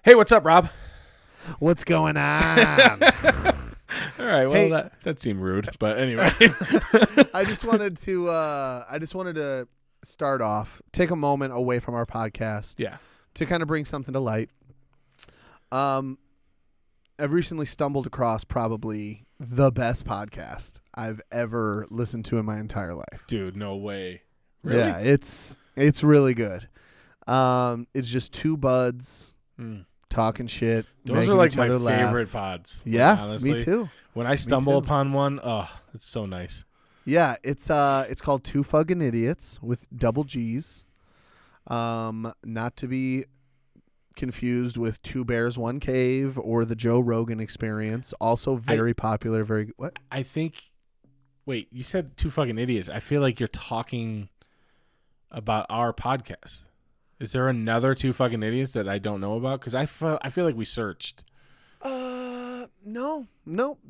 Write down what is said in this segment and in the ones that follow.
Hey, what's up, Rob? What's going on? All right. Well, Hey. that seemed rude, but anyway. I just wanted to start off, take a moment away from our podcast, Yeah. to kind of bring something to light. I've recently stumbled across probably the best podcast I've ever listened to in my entire life. Dude, no way. Really? Yeah, it's really good. It's just two buds talking shit. Those are like each my other laugh. favorite pods. Yeah, honestly. me too. When I stumble too. upon one, oh, it's so nice. Yeah, it's called Two Fucking Idiots with double G's. Not to be confused with Two Bears, One Cave or the Joe Rogan Experience. Also very popular. What? I think. Wait, you said Two Fucking Idiots. I feel like you're talking about our podcast. Is there another Two Fucking Idiots that I don't know about? Because I feel like we searched. No,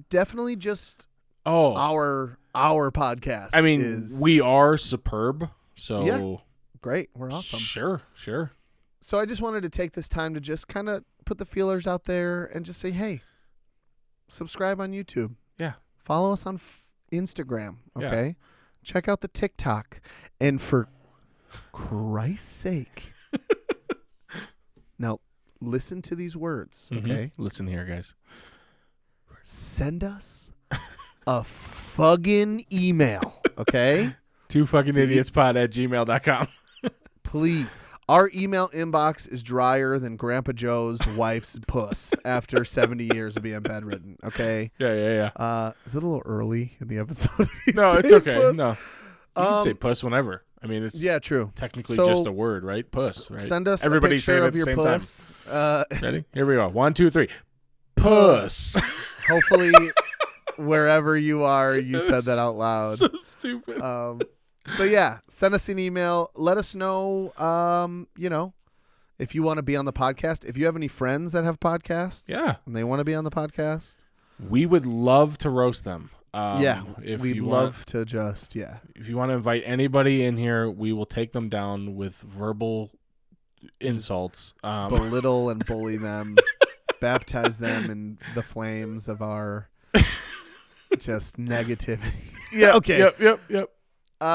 definitely just our podcast. I mean, we are superb. So yeah, great. We're awesome. Sure. So I just wanted to take this time to just kind of put the feelers out there and just say, hey, subscribe on YouTube. Yeah. Follow us on Instagram. Okay. Yeah. Check out the TikTok. And for Christ's sake, now listen to these words. Okay. Listen here, guys. Send us a fucking email. Okay. twofuckingidiotspod@gmail.com. Please. Our email inbox is drier than Grandpa Joe's wife's puss after 70 years of being bedridden. Okay. Yeah. Is it a little early in the episode? No, it's okay. Puss? No, you can say puss whenever. I mean, it's true. Technically just a word, right? Puss. Right? Send us Everybody a picture say it of at the your same puss. Ready? Here we go. 1, 2, 3. Puss. Hopefully, wherever you are, you said that out loud. So stupid. So yeah, send us an email. Let us know, if you want to be on the podcast. If you have any friends that have podcasts, and they want to be on the podcast, we would love to roast them. If you want to invite anybody in here, we will take them down with verbal insults, belittle and bully them, baptize them in the flames of our just negativity. Yeah. Okay. Yep.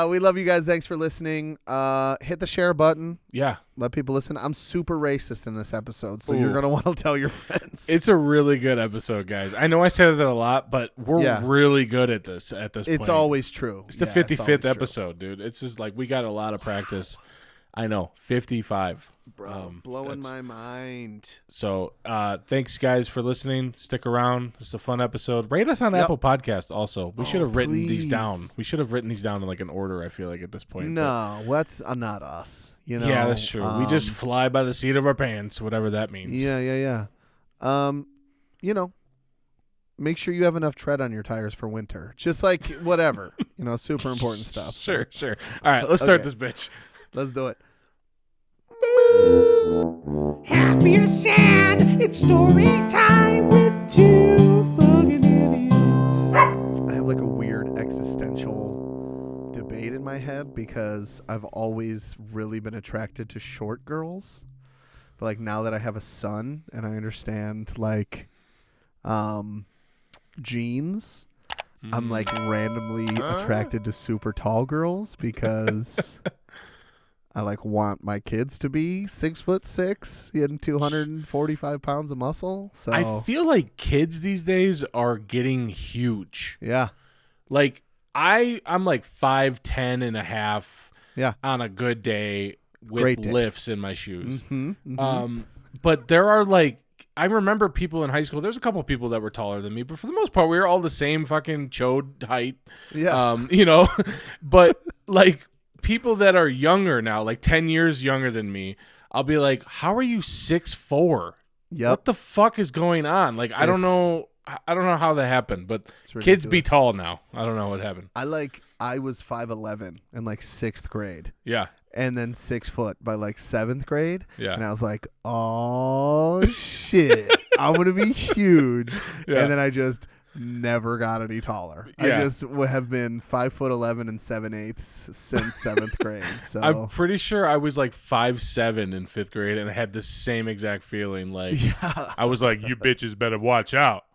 We love you guys. Thanks for listening. Hit the share button. Yeah. Let people listen. I'm super racist in this episode, so you're going to want to tell your friends. It's a really good episode, guys. I know I said that a lot, but we're really good at this point. It's always true. It's the 55th episode, dude. It's just like we got a lot of practice. I know. 55. Bro, blowing my mind. So thanks, guys, for listening. Stick around. It's a fun episode. Rate us on Apple Podcasts also. We should have written these down. We should have written these down in like an order, I feel like, at this point. No, that's not us. Yeah, that's true. We just fly by the seat of our pants, whatever that means. Yeah. Make sure you have enough tread on your tires for winter. Just like whatever. Super important stuff. Sure. All right, let's start this bitch. Let's do it. Happy or sad, it's story time with two fucking idiots. I have like a weird existential debate in my head because I've always really been attracted to short girls. But like now that I have a son and I understand like genes, I'm like randomly attracted to super tall girls because I like want my kids to be 6'6" and 245 pounds of muscle. So I feel like kids these days are getting huge. Yeah. Like I'm like 5'10" and a half. Yeah. On a good day with Great day. lifts in my shoes. Mm-hmm. But there are like, I remember people in high school. There's a couple of people that were taller than me, but for the most part, we were all the same fucking chode height. Yeah. But like people that are younger now, like 10 years younger than me, I'll be like, how are you 6'4"? Yep. What the fuck is going on? Like, I don't know how that happened, but kids be tall now. I don't know what happened. I was 5'11" in like 6th grade. Yeah. And then 6 foot by like 7th grade. Yeah. And I was like, oh shit, I'm going to be huge. Yeah. And then I just never got any taller. Yeah. I just have been 5'11" and 7/8 since 7th grade. So I'm pretty sure I was like 5'7" in 5th grade, and I had the same exact feeling. Like I was like, "You bitches better watch out.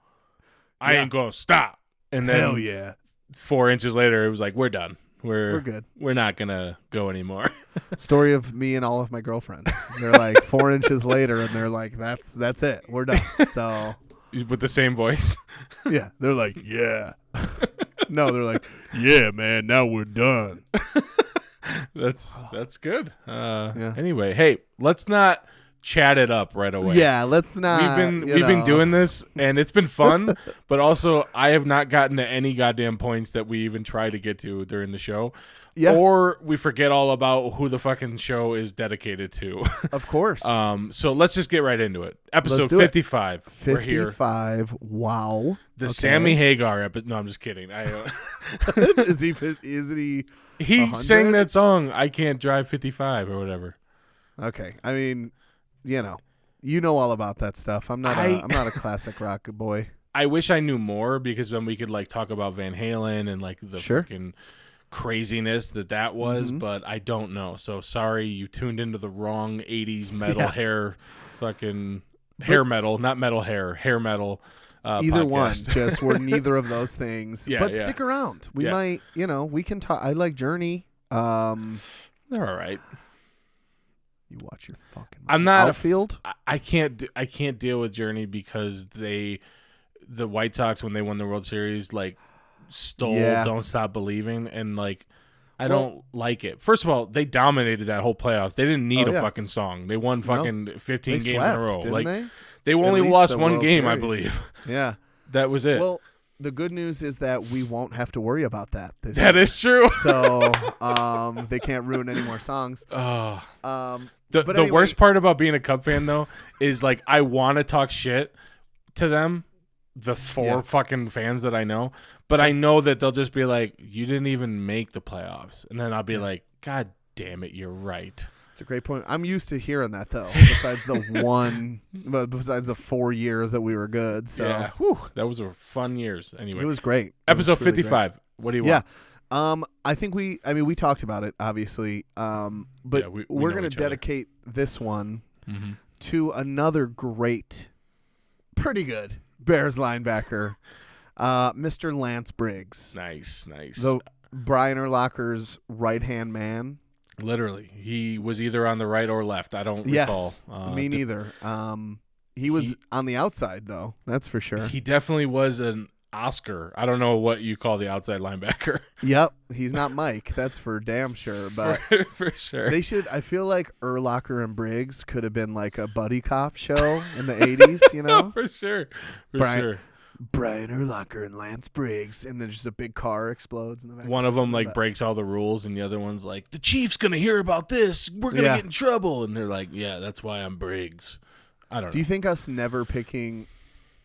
I ain't gonna stop." And then hell yeah, 4 inches later, it was like, "We're done. we're good. We're not gonna go anymore." Story of me and all of my girlfriends. They're like 4 inches later, and they're like, "That's it. We're done." So With the same voice. yeah, they're like, "Yeah." No, they're like, "Yeah, man. Now we're done." That's good. Yeah. Anyway, hey, let's not chat it up right away. Yeah, let's not. We've been doing this, and it's been fun, but also I have not gotten to any goddamn points that we even try to get to during the show. Yeah. Or we forget all about who the fucking show is dedicated to. Of course. So let's just get right into it. Episode do it. 55. We're here. 55. Wow. The Okay. Sammy Hagar episode. No, I'm just kidding. Is he? He 100? sang that song, I Can't Drive 55 or whatever. Okay. I mean, you know all about that stuff. I'm not a classic rock boy. I wish I knew more, because then we could like talk about Van Halen and like the Sure. fucking craziness that was, but I don't know. So sorry, you tuned into the wrong 80s metal hair metal, not metal hair metal. Either podcast. one, just we're neither of those things. Yeah, but yeah. stick around. We might, we can talk. I like Journey. They're all right. You watch your fucking. I'm not Outfield. I can't deal with Journey because the White Sox, when they won the World Series, like stole Don't Stop Believing, and like I don't like it. First of all, they dominated that whole playoffs. They didn't need a fucking song. They won fucking 15 games swept, in a row. didn't Like they only least lost the one World game, I Series. believe. Yeah. That was it. Well, the good news is that we won't have to worry about that this That year. is true. So they can't ruin any more songs. Oh. But The anyway, worst part about being a Cub fan, though, is like I want to talk shit to them, the four fucking fans that I know, but I know that they'll just be like, "You didn't even make the playoffs," and then I'll be like, "God damn it, you're right." it's a great point. I'm used to hearing that though. Besides the 4 years that we were good. So Yeah, that was a fun years. Anyway, it was great. episode really 55. What do you Yeah. want? I think we talked about it, obviously. But we we're know going each to other. dedicate this one Mm-hmm. to another great, pretty good Bears linebacker, Mr. Lance Briggs. Nice. The Brian Urlacher's right-hand man. Literally, he was either on the right or left. I don't recall. Yes, me neither. He was on the outside, though. That's for sure. He definitely was an Oscar. I don't know what you call the outside linebacker. Yep, he's not Mike. That's for damn sure. But for sure. they should. I feel like Urlacher and Briggs could have been like a buddy cop show in the 80s. You know, for sure. Brian Urlacher and Lance Briggs, and then just a big car explodes in the back. One of them like breaks all the rules, and the other one's like, "The Chief's gonna hear about this. We're gonna get in trouble." And they're like, "Yeah, that's why I'm Briggs." I don't know. Do you think us never picking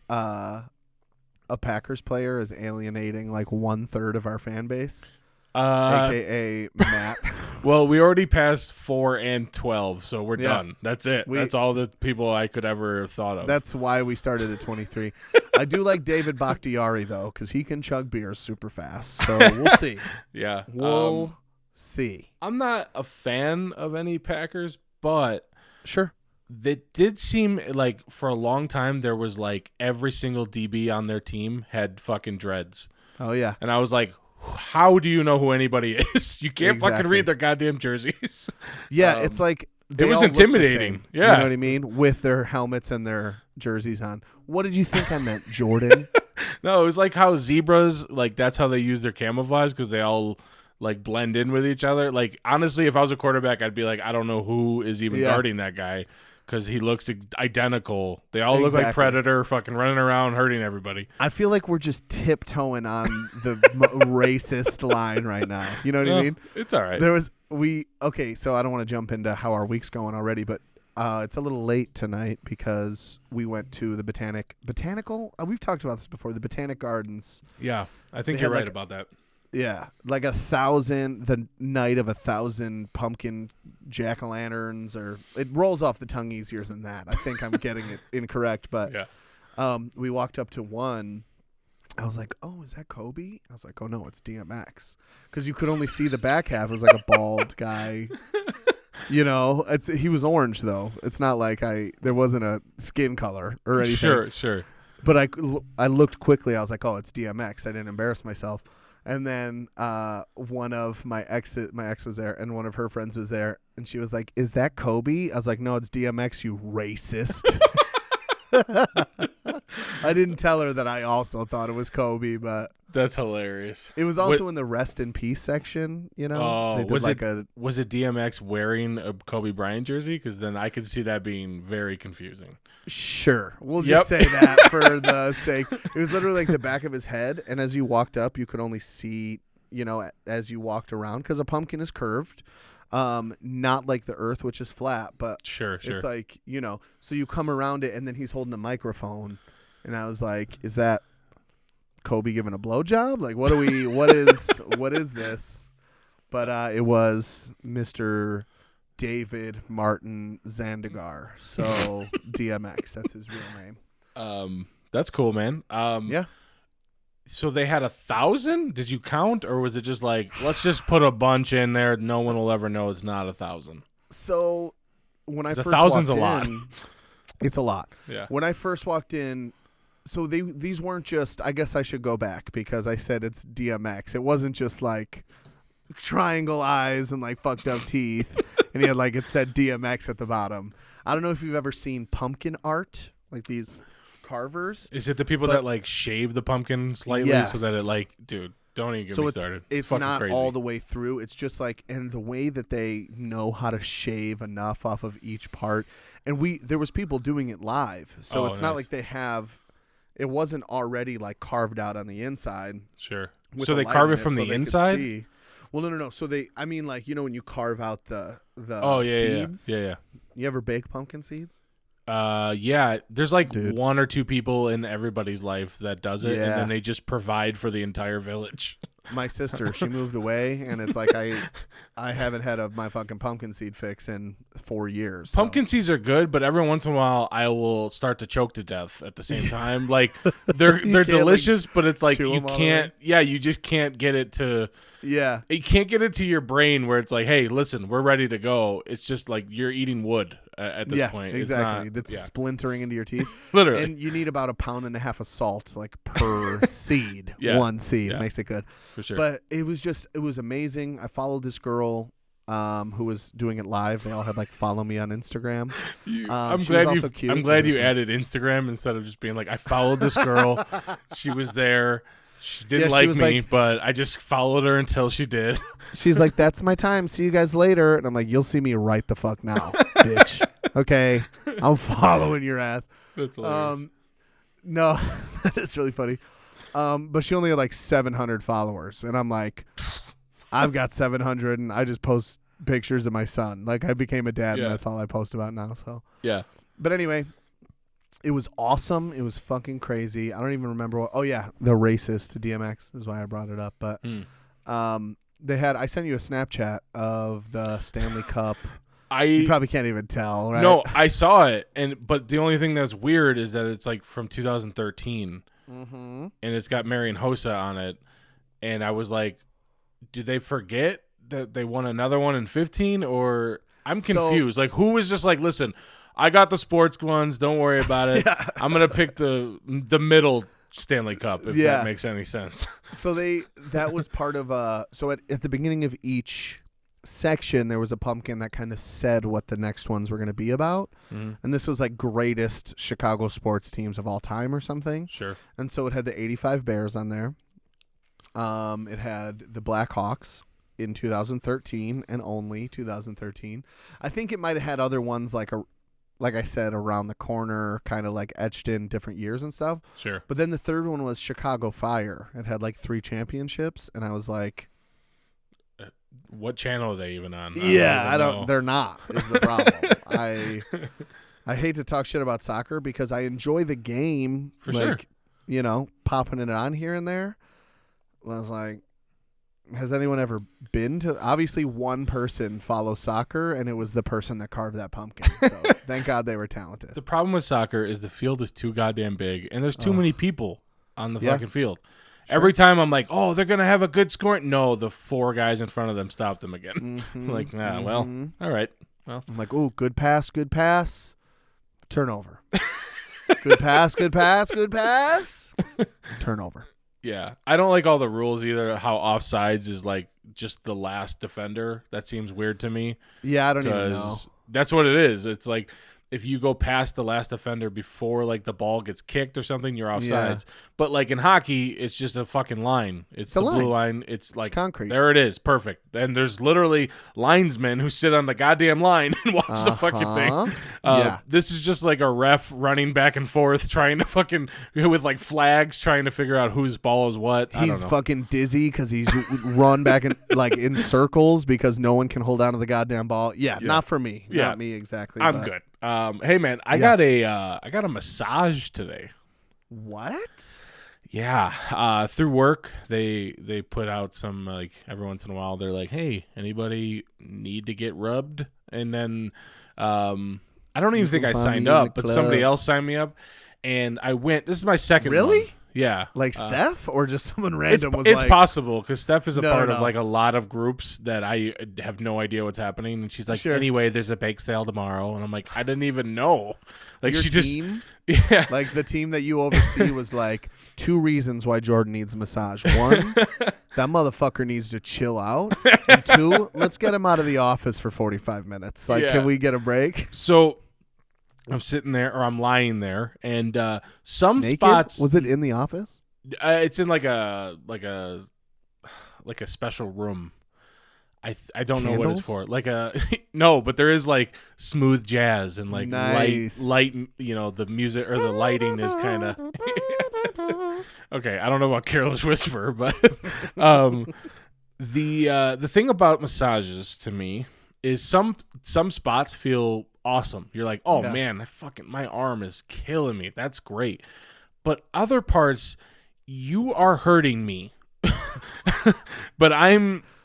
a Packers player is alienating like 1/3 of our fan base, aka Matt? Well, we already passed 4 and 12, so we're done. That's it. That's all the people I could ever have thought of. That's why we started at 23. I do like David Bakhtiari though, because he can chug beers super fast. So we'll see. Yeah, We'll see. I'm not a fan of any Packers, but Sure. it did seem like for a long time there was like every single DB on their team had fucking dreads. Oh yeah. And I was like, how do you know who anybody is? You can't fucking Exactly. read their goddamn jerseys. Yeah, it's like it was intimidating. Yeah. You know what I mean? With their helmets and their jerseys on. What did you think I meant, Jordan? No, it was like how zebras, like that's how they use their camouflage because they all like blend in with each other. Like honestly, if I was a quarterback, I'd be like, I don't know who is even guarding that guy because he looks identical. They all look like Predator, fucking running around hurting everybody. I feel like we're just tiptoeing on the racist line right now. You know what I mean? It's all right. So I don't want to jump into how our week's going already, but it's a little late tonight because we went to the Botanical. We've talked about this before. The Botanic Gardens. Yeah, I think They you're had, right like, about that. Yeah, like the night of 1,000 pumpkin jack-o'-lanterns, or it rolls off the tongue easier than that. I think I'm getting it incorrect, but Yeah. we walked up to one, I was like, oh, is that Kobe? I was like, oh, no, it's DMX. Because you could only see the back half. It was like a bald guy. You know, he was orange, though. It's not like there wasn't a skin color or anything. Sure. But I looked quickly. I was like, oh, it's DMX. I didn't embarrass myself. And then one of my ex was there, and one of her friends was there, and she was like, is that Kobe? I was like, no, it's DMX, you racist. I didn't tell her that I also thought it was Kobe, but that's hilarious. it was also in the rest in peace section, you know? Oh, They did was it DMX wearing a Kobe Bryant jersey? Because then I could see that being very confusing. Sure. We'll just say that for the sake. It was literally like the back of his head, and as you walked up, you could only see, you know, as you walked around, because a pumpkin is curved. Not like the earth, which is flat, but Sure. it's like, you know, so you come around it, and then he's holding a microphone, and I was like, is that Kobe giving a blowjob? Like, what is this? But it was Mr. David Martin Zandigar. So DMX, that's his real name. That's cool, man. Yeah. So they had 1,000? Did you count, or was it just like, let's just put a bunch in there? No one will ever know it's not 1,000. So when I first 1,000's walked a lot. in, it's a lot. Yeah. When I first walked in, so these weren't just. I guess I should go back because I said it's DMX. It wasn't just like triangle eyes and like fucked up teeth, and he had like it said DMX at the bottom. I don't know if you've ever seen pumpkin art, like these carvers. Is it the people that like shave the pumpkin slightly so that it like, dude, don't even get me started. It's fucking not crazy. all the way through. It's just like, and the way that they know how to shave enough off of each part. And there was people doing it live. So it's not like it wasn't already like carved out on the inside. Sure. with So the they light carve in it from so the they could inside? see. Well, no. So I mean, like, you know, when you carve out the seeds. Yeah. You ever bake pumpkin seeds? Yeah. There's like Dude. one or two people in everybody's life that does it, and Yeah. then they just provide for the entire village. My sister, she moved away, and it's like I haven't had my fucking pumpkin seed fix in 4 years. so. Pumpkin seeds are good, but every once in a while I will start to choke to death at the same time. Like they're can't, delicious, but it's like chew you 'em all can't. Yeah, you just can't get it to. Yeah. You can't get it to your brain where it's like, hey, listen, we're ready to go. It's just like you're eating wood at this point. Exactly. It's That's not, splintering into your teeth. literally. And you need about 1.5 pounds of salt, like per seed. Yeah. One seed Yeah. makes it good. For sure. But it was amazing. I followed this girl who was doing it live. They all had like follow me on Instagram. I'm she was glad also cute. I'm glad you added Instagram instead of just being like, I followed this girl. She was there. She didn't Yeah, she like was me, like- but I just followed her until she did. She's like, that's my time. See you guys later. And I'm like, you'll see me right the fuck now, bitch. Okay. I'm following your ass. That's hilarious. No, that is really funny. But she only had like 700 followers. And I'm like, I've got 700 and I just post pictures of my son. Like I became a dad Yeah. and that's all I post about now. So, Yeah. but anyway, it was awesome. It was fucking crazy. I don't even remember what. Oh yeah, the racist DMX is why I brought it up. But I sent you a Snapchat of the Stanley Cup. You probably can't even tell, right? No, I saw it, but the only thing that's weird is that it's like from 2013, and it's got Marion Hossa on it, and I was like, did they forget that they won another one in 15, or I'm confused. Like, who was just like, listen, I got the sports ones, don't worry about it. Yeah. I'm gonna pick the middle Stanley Cup if that makes any sense. So that was part of so at the beginning of each section there was a pumpkin that kind of said what the next ones were going to be about. And this was like greatest Chicago sports teams of all time or something. Sure. And so it had the 85 Bears on there. It had the Blackhawks in 2013 and only 2013. I think it might have had other ones like I said, around the corner, kind of like etched in different years and stuff. Sure. But then the third one was Chicago Fire. It had like 3 championships, and I was like, what channel are they even on? I don't. know. They're not. Is the problem. I hate to talk shit about soccer because I enjoy the game. For like, sure. You know, popping it on here and there. I was like, has anyone ever been to? Obviously, one person follows soccer, and it was the person that carved that pumpkin. So thank God they were talented. The problem with soccer is the field is too goddamn big, and there's too many people. on the Yeah. fucking field. Sure. Every time I'm like, oh, they're gonna have a good score. No, the 4 guys in front of them stopped them again. Like, nah, well, all right. Well, I'm like, ooh, good pass, turnover. Good pass, turnover. yeah, I don't like all the rules either. How offsides is like just the last defender. That seems weird to me. Yeah, I don't even know. 'Cause that's what it is. It's like if you go past the last defender before like the ball gets kicked or something, you're offsides. Yeah. But like in hockey, it's just a fucking line. It's the blue line. It's like concrete. There it is. Perfect. And there's literally linesmen who sit on the goddamn line and watch the fucking thing. Yeah. This is just like a ref running back and forth trying to fucking with like flags trying to figure out whose ball is what. I don't He's know. fucking dizzy because he's run back in like in circles because no one can hold on to the goddamn ball. Yeah, not for me. Yeah. Not me exactly. I'm but- good. Hey man, I got a massage today. What? Yeah, through work they put out some like every once in a while they're like, hey, anybody need to get rubbed? And then I don't even think I signed up, but somebody else signed me up, and I went. This is my second. Really? One. Yeah. Like Steph or just someone random was It's like, possible because Steph is a No, part no. of like a lot of groups that I have no idea what's happening, and she's like, Sure. anyway, there's a bake sale tomorrow, and I'm like, I didn't even know. Like your she team, just yeah. like the team that you oversee was like 2 reasons why Jordan needs a massage. 1, that motherfucker needs to chill out. And 2, let's get him out of the office for 45 minutes. Like, Yeah. can we get a break? So I'm sitting there, or I'm lying there, and some Naked? spots. Was it in the office? It's in like a special room. I don't know what it's for. Like a no, but there is like smooth jazz and like Nice. light. You know, the music or the lighting is kind of okay. I don't know about Careless Whisper, but the thing about massages to me is some spots feel awesome. You're like, oh Yeah. man, my arm is killing me. That's great. But other parts, you are hurting me. But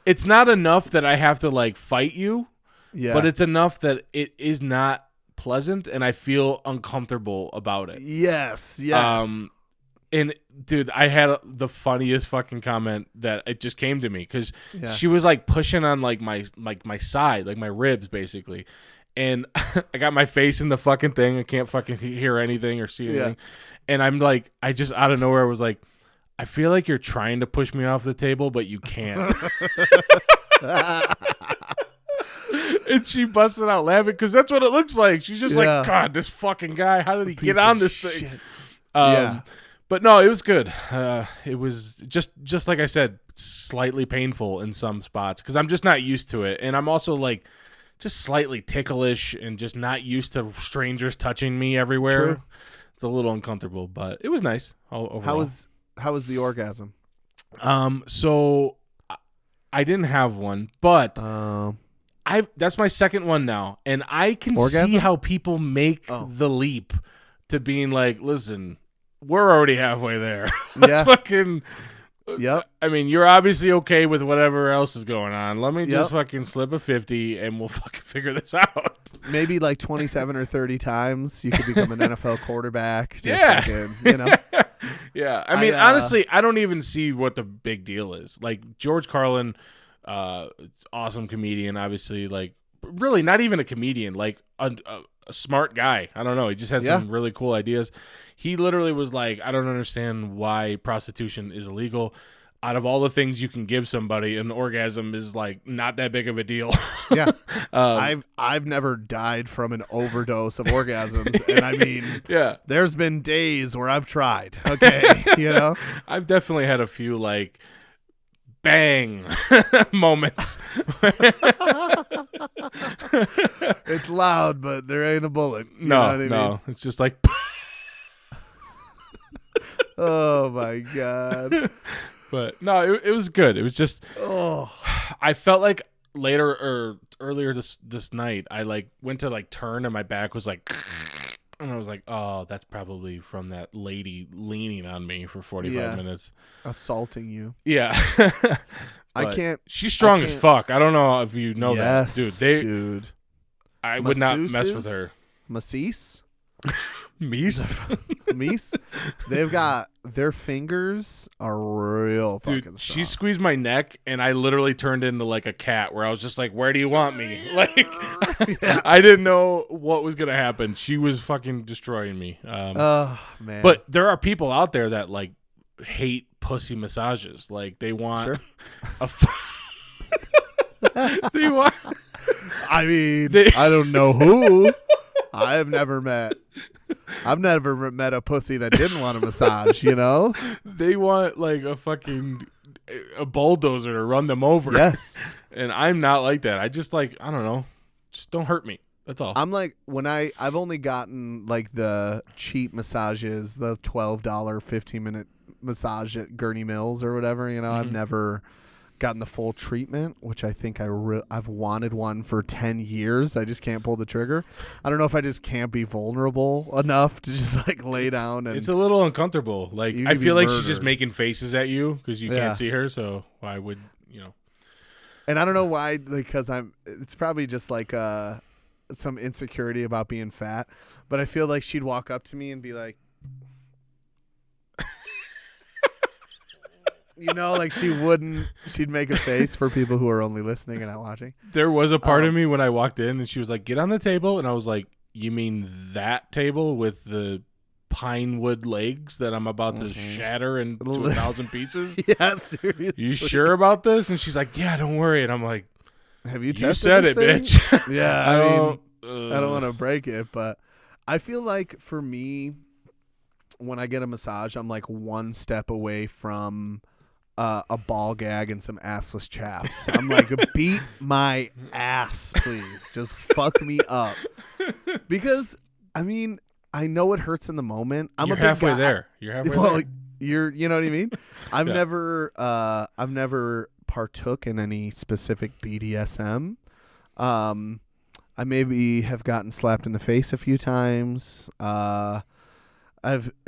it's not enough that I have to like fight you, Yeah. but it's enough that it is not pleasant and I feel uncomfortable about it. yes. And dude, I had the funniest fucking comment that it just came to me because Yeah. she was like pushing on like my side, like my ribs basically. And I got my face in the fucking thing. I can't fucking hear anything or see anything. And I'm like, I just out of nowhere was like, I feel like you're trying to push me off the table, but you can't. And she busted out laughing because that's what it looks like. She's just Yeah. like, God, this fucking guy, how did he Piece get on of this thing? shit. Yeah. But no, it was good. It was just like I said, slightly painful in some spots because I'm just not used to it. And I'm also like just slightly ticklish and just not used to strangers touching me everywhere. True. It's a little uncomfortable, but it was nice overall. How was the orgasm? So I didn't have one, but that's my second one now, and I can Orgasm? see how people make the leap to being like, listen, we're already halfway there. Let's Yeah. fucking. Yep. I mean, you're obviously okay with whatever else is going on. Let me just Yep. fucking slip a 50 and we'll fucking figure this out. Maybe like 27 or 30 times you could become an NFL quarterback. Just Yeah. fucking, you know. Yeah. I mean, honestly, I don't even see what the big deal is. Like George Carlin, awesome comedian, obviously, like really not even a comedian, like a smart guy. I don't know. He just had some really cool ideas. He literally was like, I don't understand why prostitution is illegal. Out of all the things you can give somebody, an orgasm is like not that big of a deal. Yeah. I've never died from an overdose of orgasms. And I mean, Yeah. there's been days where I've tried. Okay. You know? I've definitely had a few like bang moments. It's loud, but there ain't a bullet. You No, know what I mean? no. It's just like Oh my God. but no, it was good. It was just Oh. I felt like later or earlier this night, I like went to like turn and my back was like and I was like, oh, that's probably from that lady leaning on me for 45 minutes. Assaulting you. Yeah. I But can't. She's strong as can't- fuck. I don't know if you know Yes, that. Dude, dude. I would not mess with Masseuses? her. Masseuse? Meese? Meese. They've got their fingers are real fucking Dude, strong. she squeezed my neck, and I literally turned into like a cat where I was just like, where do you want me? Like, I didn't know what was going to happen. She was fucking destroying me. Oh, man. But there are people out there that like hate pussy massages. Like they want Sure. they want. I mean, I don't know who. I've never met a pussy that didn't want a massage, you know? They want like a bulldozer to run them over. Yes. And I'm not like that. I just like, I don't know. Just don't hurt me. That's all. I'm like, I've only gotten like the cheap massages, the $12 15-minute massage at Gurney Mills or whatever, you know. I've never gotten the full treatment, which I think I've wanted one for 10 years. I just can't pull the trigger. I don't know if I just can't be vulnerable enough to just like lay down. And it's a little uncomfortable. Like You I could feel be like she's just murdered. making faces at you because you Yeah. can't see her. So why would you know? And I don't know why, because it's probably just like some insecurity about being fat, but I feel like she'd walk up to me and be like, you know, like she'd make a face for people who are only listening and not watching. There was a part of me when I walked in and she was like, "Get on the table," and I was like, "You mean that table with the pine wood legs that I'm about to shatter into 1,000 pieces?" Yeah, seriously. You sure about this? And she's like, "Yeah, don't worry." And I'm like, Have you "You tested said this it, thing? bitch." Yeah, I I don't don't want to break it, but I feel like for me, when I get a massage, I'm like one step away from a ball gag and some assless chaps. I'm like, beat my ass, please. Just fuck me up. Because, I mean, I know it hurts in the moment. I'm You're a big halfway guy. there. You're halfway Well, there. you know what I mean? I've Yeah. never partook in any specific BDSM. I maybe have gotten slapped in the face a few times.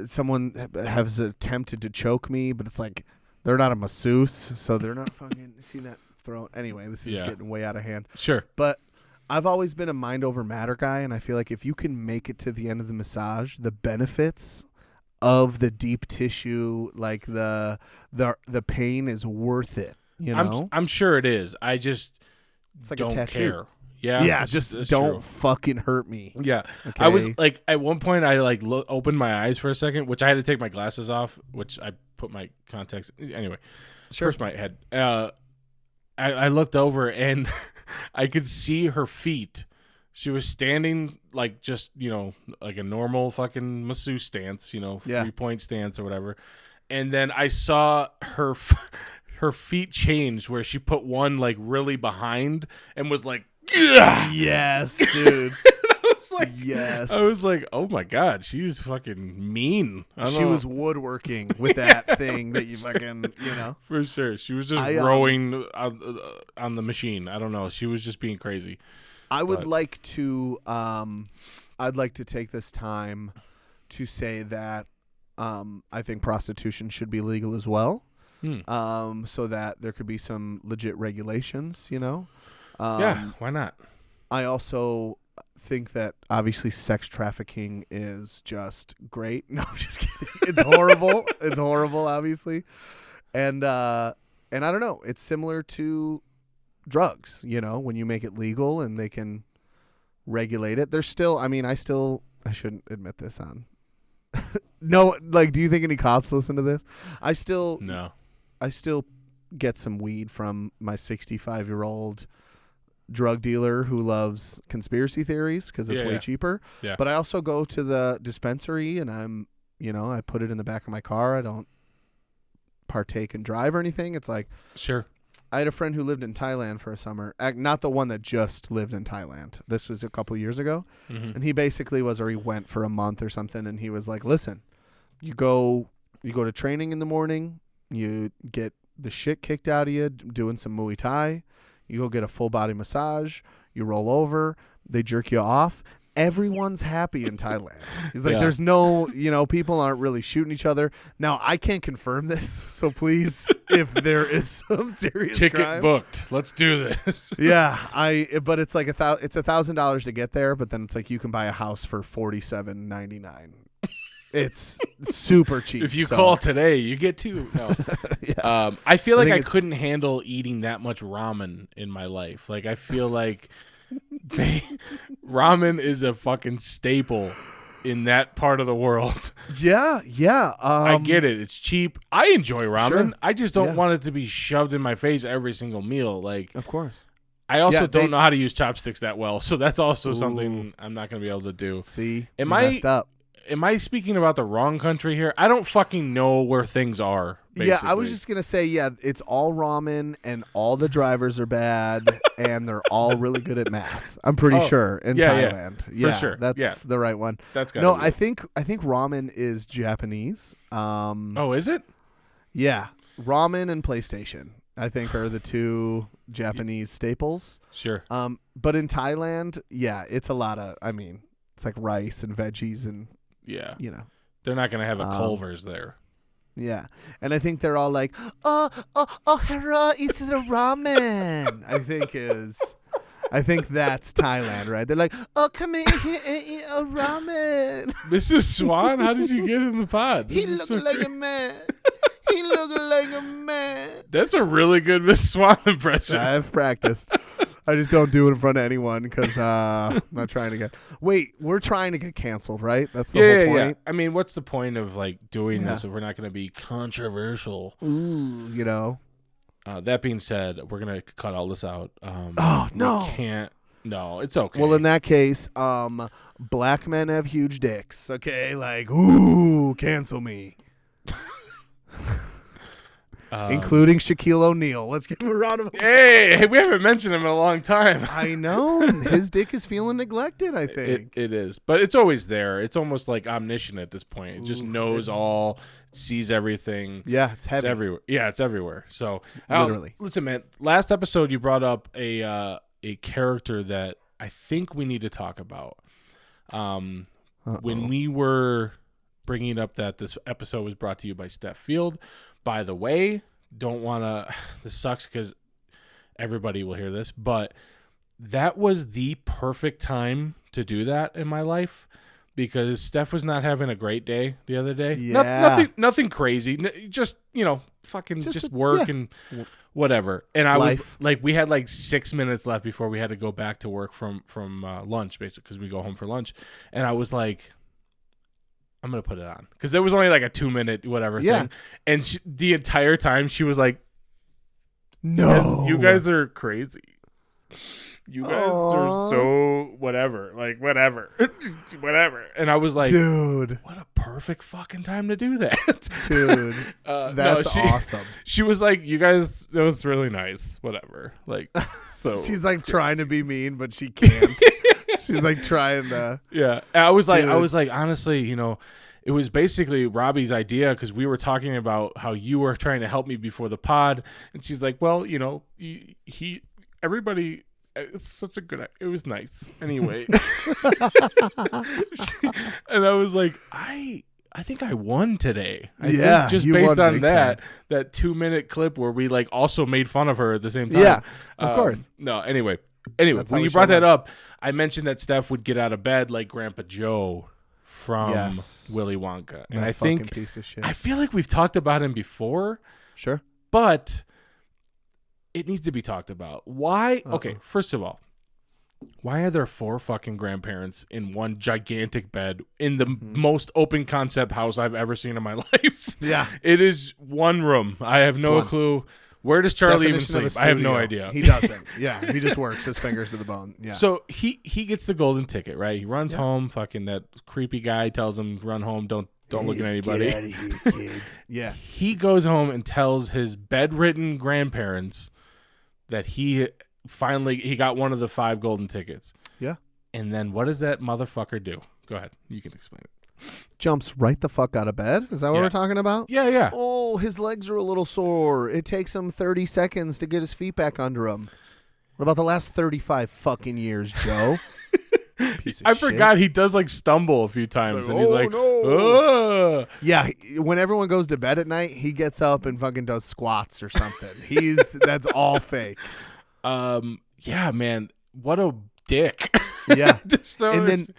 Someone has attempted to choke me, but it's like they're not a masseuse, so they're not fucking see that throat. Anyway, this is Yeah. getting way out of hand. Sure. But I've always been a mind over matter guy, and I feel like if you can make it to the end of the massage, the benefits of the deep tissue, like the pain is worth it. You know, I'm sure it is. I just it's like don't a tattoo. care. Yeah. Yeah, that's- just that's don't true. fucking hurt me. Yeah. Okay? I was like, at one point, I like opened my eyes for a second, which I had to take my glasses off, which I put my contacts. Anyway, Sure. first my head. I looked over and I could see her feet. She was standing like just, you know, like a normal fucking masseuse stance, you know, Yeah. 3-point stance or whatever. And then I saw her feet change where she put one like really behind and was like, "Ugh!" Yes, dude. I was like, Yes. I was like, oh my God, she's fucking mean. I don't She know. was woodworking with that thing that you fucking, you know. For sure. She was just I, rowing on the machine. I don't know. She was just being crazy. I would But- like to I'd like to take this time to say that I think prostitution should be legal as well. So that there could be some legit regulations, you know. Yeah, why not? I also think that obviously sex trafficking is just great. No, I'm just kidding. It's horrible. It's horrible, obviously. And I don't know. It's similar to drugs, you know, when you make it legal and they can regulate it. There's still, I mean, I shouldn't admit this on. No, like, do you think any cops listen to this? I still get some weed from my 65-year-old drug dealer who loves conspiracy theories because it's way cheaper. Yeah. But I also go to the dispensary and I put it in the back of my car. I don't partake and drive or anything. It's like, Sure. I had a friend who lived in Thailand for a summer. Not the one that just lived in Thailand. This was a couple years ago. Mm-hmm. And he basically he went for a month or something. And he was like, listen, you go to training in the morning. You get the shit kicked out of you doing some Muay Thai. You go get a full body massage. You roll over. They jerk you off. Everyone's happy in Thailand. He's like, there's no, people aren't really shooting each other. Now, I can't confirm this. So please, if there is some serious Ticket crime. booked. Let's do this. Yeah, but it's like it's $1,000 to get there, but then it's like you can buy a house for $47.99. It's super cheap. If you so. call today, you get 2. No. Yeah. I feel like think I it's- couldn't handle eating that much ramen in my life. Like, I feel like ramen is a fucking staple in that part of the world. Yeah. I get it. It's cheap. I enjoy ramen. Sure. I just don't Yeah. want it to be shoved in my face every single meal. Like, Of course. I also Yeah, don't know how to use chopsticks that well, so that's also something Ooh. I'm not going to be able to do. See, Am you I- messed up? Am I speaking about the wrong country here? I don't fucking know where things are. Basically. Yeah, I was just gonna say, it's all ramen, and all the drivers are bad, and they're all really good at math. I'm pretty sure in Thailand. For sure. That's Yeah. the right one. That's No, gotta I be it. think ramen is Japanese. Oh, is it? Yeah, ramen and PlayStation, I think, are the 2 Japanese staples. Sure. But in Thailand, it's a lot of. I mean, it's like rice and veggies, and Yeah. They're not going to have a Culver's there. Yeah, and I think they're all like, oh, hera is the ramen. I think that's Thailand, right? They're like, oh, come in here and eat a ramen. Mrs. Swan, how did you get in the pod? He This is look so like great. a man. He look like a man. That's a really good Mrs. Swan impression. I've practiced. I just don't do it in front of anyone because I'm not trying to get. Wait, we're trying to get canceled, right? That's the whole point. Yeah. I mean, what's the point of like doing Yeah. this if we're not going to be controversial? Ooh, That being said, we're going to cut all this out. Oh, no. We can't. No, it's okay. Well, in that case, black men have huge dicks. Okay, like, ooh, cancel me. Including Shaquille O'Neal. Let's give him a round of applause. Hey, we haven't mentioned him in a long time. I know. His dick is feeling neglected, I think. It is, but it's always there. It's almost like omniscient at this point. It just Ooh, knows it's- all, sees everything. Yeah, it's It's heavy. everywhere. Yeah, it's everywhere. So Literally. listen, man. Last episode, you brought up a character that I think we need to talk about. When we were bringing up that this episode was brought to you by Steph Field. By the way, don't want to. This sucks because everybody will hear this, but that was the perfect time to do that in my life. Because Steph was not having a great day the other day. Yeah. Nothing crazy. Just, fucking just work yeah. and whatever. And I was Life. like, we had like 6 minutes left before we had to go back to work from lunch, basically, because we go home for lunch. And I was like, I'm going to put it on. Because there was only like a 2-minute whatever thing. And the entire time she was like, No. you guys are crazy. You guys are so whatever. Like, whatever. Whatever. And I was like, Dude. what a perfect fucking time to do that. Dude. No, That's awesome. She was like, you guys, that was really nice. Whatever. Like, so. She's like trying to be mean, but she can't. She's like trying to. Yeah. And I was like, Dude. honestly, it was basically Robbie's idea because we were talking about how you were trying to help me before the pod. And she's like, well, everybody. It's such a good. It was nice. Anyway, and I was like, I think I won today. I think just you based won on big that time. 2-minute clip where we like also made fun of her at the same time. Yeah, of course. No, ananyway, That's how when we you brought showed that up, I mentioned that Steph would get out of bed like Grandpa Joe from Yes. Willy Wonka, and That I fucking think piece of shit. I feel like we've talked about him before. Sure. But it needs to be talked about. Why? Okay, first of all, why are there 4 fucking grandparents in one gigantic bed in the most open concept house I've ever seen in my life? Yeah. It is one room. I have no one. clue. Where does Charlie even Definition of a sleep? I have no studio. idea. He doesn't. Yeah, he just works his fingers to the bone. Yeah. So he gets the golden ticket, right? He runs home. Fucking that creepy guy tells him, run home. Don't look at anybody. Get out of here, kid. Yeah. He goes home and tells his bedridden grandparents that he got one of the 5 golden tickets. Yeah. And then what does that motherfucker do? Go ahead. You can explain it. Jumps right the fuck out of bed. Is that what Yeah. we're talking about? Yeah. Oh, his legs are a little sore. It takes him 30 seconds to get his feet back under him. What about the last 35 fucking years, Joe? Piece of I shit. forgot he does like stumble a few times. Like, and he's "Oh, like, no." oh. Yeah, when everyone goes to bed at night, he gets up and fucking does squats or something. That's all fake. Yeah, man. What a dick. Yeah. Just don't And then understand.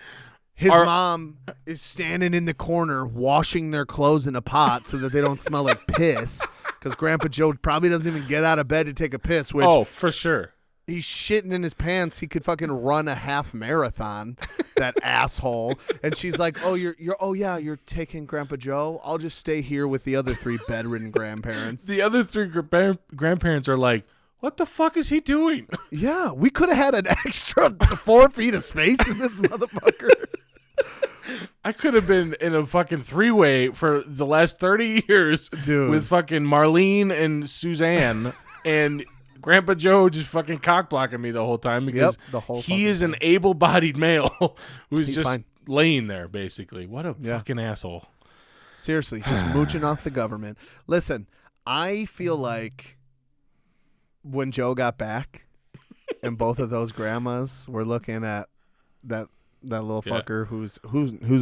His mom is standing in the corner washing their clothes in a pot so that they don't smell like piss. Because Grandpa Joe probably doesn't even get out of bed to take a piss, which for sure. He's shitting in his pants. He could fucking run a half marathon, that asshole. And she's like, "Oh, you're taking Grandpa Joe? I'll just stay here with the other 3 bedridden grandparents." The other 3 grandparents are like, "What the fuck is he doing?" Yeah, we could have had an extra 4 feet of space in this motherfucker. I could have been in a fucking 3-way for the last 30 years, dude, with fucking Marlene and Suzanne and Grandpa Joe just fucking cock blocking me the whole time because he is an able-bodied male who's just fine. Laying there, basically. What a fucking asshole. Seriously, just mooching off the government. Listen, I feel like when Joe got back and both of those grandmas were looking at that little fucker who's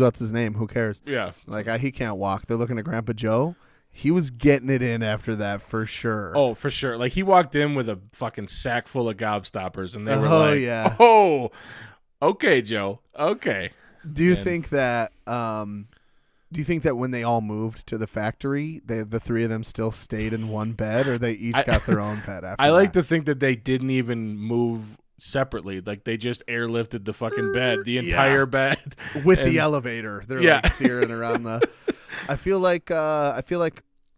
what's his name? Who cares? Yeah. Like, he can't walk. They're looking at Grandpa Joe. He was getting it in after that for sure. Oh, for sure. Like, he walked in with a fucking sack full of gobstoppers, and they were like, "Oh, okay, Joe. Okay." Do you think that when they all moved to the factory, the 3 of them still stayed in one bed, or they each got their own bed after I like to think that they didn't even move separately. Like, they just airlifted the fucking bed, the entire bed. With the elevator. They're like steering around the... I feel like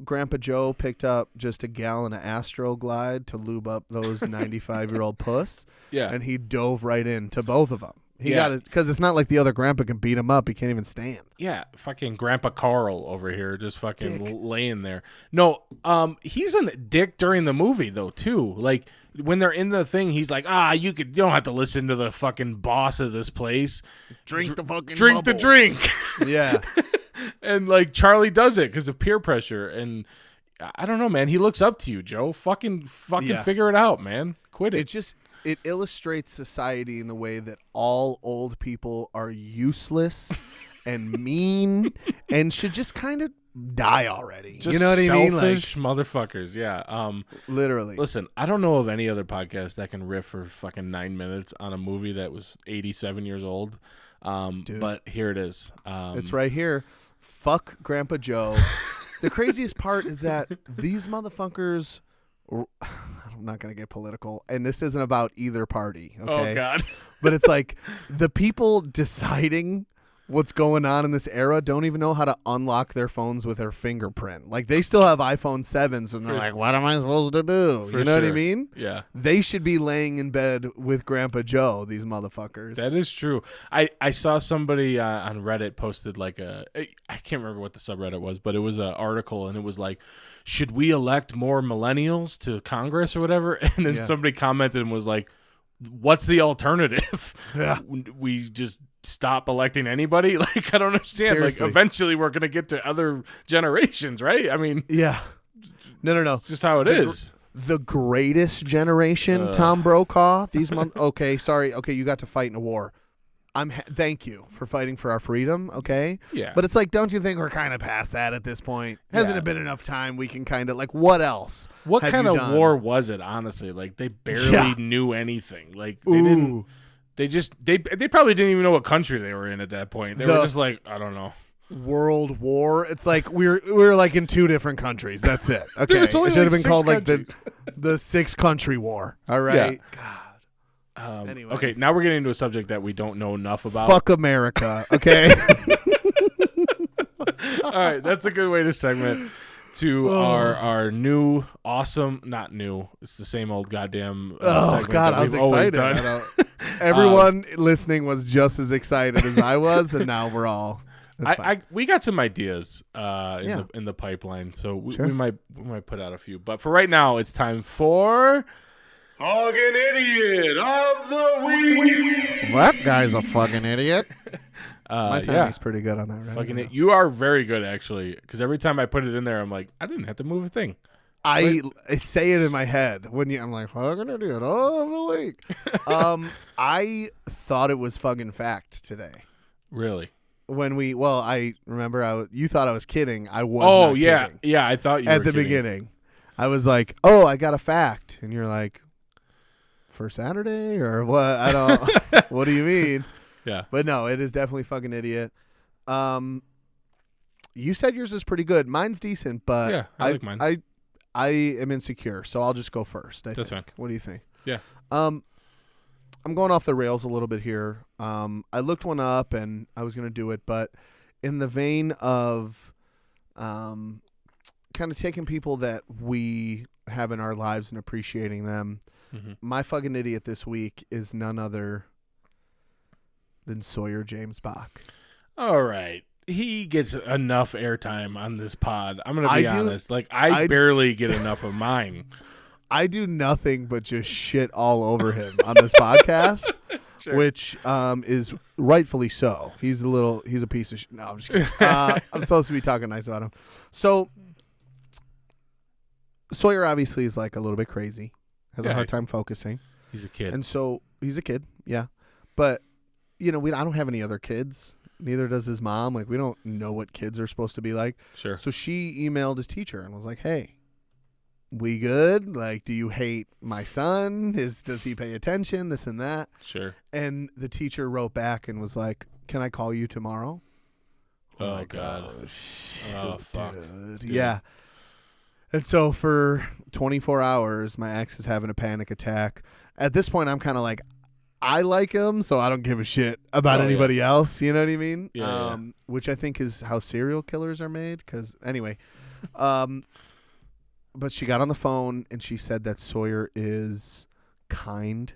Grandpa Joe picked up just a gallon of Astroglide to lube up those 95-year-old puss. Yeah. And he dove right into both of them. He got it because it's not like the other grandpa can beat him up. He can't even stand. Yeah, fucking Grandpa Carl over here just fucking laying there. No, he's a dick during the movie though too. Like when they're in the thing, he's like, you don't have to listen to the fucking boss of this place. Drink the fucking drink bubbles. the drink. Yeah. And like Charlie does it because of peer pressure, and I don't know, man. He looks up to you, Joe. Fucking figure it out, man. Quit it. It illustrates society in the way that all old people are useless and mean and should just kind of die already. Just you know what I mean? Selfish motherfuckers. Yeah. Literally. Listen, I don't know of any other podcast that can riff for fucking 9 minutes on a movie that was 87 years old. But here it is. It's right here. Fuck Grandpa Joe. The craziest part is that these motherfuckers... I'm not going to get political, and this isn't about either party, okay? Oh, God. But it's like the people deciding what's going on in this era don't even know how to unlock their phones with their fingerprint. Like, they still have iPhone 7s, and they're like, what am I supposed to do? You know what I mean? Yeah. They should be laying in bed with Grandpa Joe, these motherfuckers. That is true. I saw somebody on Reddit posted like I can't remember what the subreddit was, but it was an article, and it was like, should we elect more millennials to Congress or whatever? And then somebody commented and was like, what's the alternative? Yeah. We just stop electing anybody? Like, I don't understand. Seriously. Like, eventually we're going to get to other generations, right? I mean, yeah. No. It's just how it is. The greatest generation, Tom Brokaw. These okay, sorry. Okay, you got to fight in a war. Thank you for fighting for our freedom, okay? Yeah. But it's like, don't you think we're kind of past that at this point? Hasn't it been enough time we can kind of, like, what else? What kind of war was it, honestly? Like, they barely knew anything. Like, they didn't. They probably didn't even know what country they were in at that point. They were just like, I don't know. World War. It's like we're like in 2 different countries. That's it. Okay. It should have been called countries. Like the 6-country war. All right. Yeah. God. Anyway. Okay, now we're getting into a subject that we don't know enough about. Fuck America, okay? All right, that's a good way to segment to our new, awesome, not new, it's the same old goddamn segment God, that I was we've always excited. done. Everyone listening was just as excited as I was, and now we're all... we got some ideas in the pipeline, so we might put out a few. But for right now, it's time for... Fucking Idiot of the Week. That guy's a fucking idiot. My timing's pretty good on that, right? Fucking it. You are very good, actually, because every time I put it in there, I'm like, I didn't have to move a thing. I say it in my head I'm like, fucking idiot of the week. I thought it was fucking fact today. Really? I remember you thought I was kidding. I was not kidding. Yeah, I thought you were at the kidding. beginning. I was like, oh, I got a fact. And you're like, for Saturday or what? I don't, what do you mean? Yeah. But no, it is definitely fucking idiot. You said yours is pretty good. Mine's decent, but Yeah, I like mine. I am insecure, so I'll just go first. That's fine. What do you think? Yeah. I'm going off the rails a little bit here. I looked one up and I was going to do it, but in the vein of kind of taking people that we have in our lives and appreciating them, my fucking idiot this week is none other than Sawyer James Bach. All right. He gets enough airtime on this pod. I'm going to be honest. Like, I barely get enough of mine. I do nothing but just shit all over him on this podcast, Sure. which is rightfully so. He's a piece of shit. No, I'm just kidding. I'm supposed to be talking nice about him. So Sawyer obviously is like a little bit crazy, has a hard time focusing. He's a kid. And so he's a kid, yeah. But, I don't have any other kids. Neither does his mom. Like, we don't know what kids are supposed to be like. Sure. So she emailed his teacher and was like, hey, we good? Like, do you hate my son? Does he pay attention? This and that. Sure. And the teacher wrote back and was like, can I call you tomorrow? Oh, like, God. Oh, fuck. Dude. Yeah. And so for 24 hours, my ex is having a panic attack. At this point, I'm kind of like, I like him, so I don't give a shit about anybody else. You know what I mean? Yeah, Which I think is how serial killers are made. Because anyway, but she got on the phone and she said that Sawyer is kind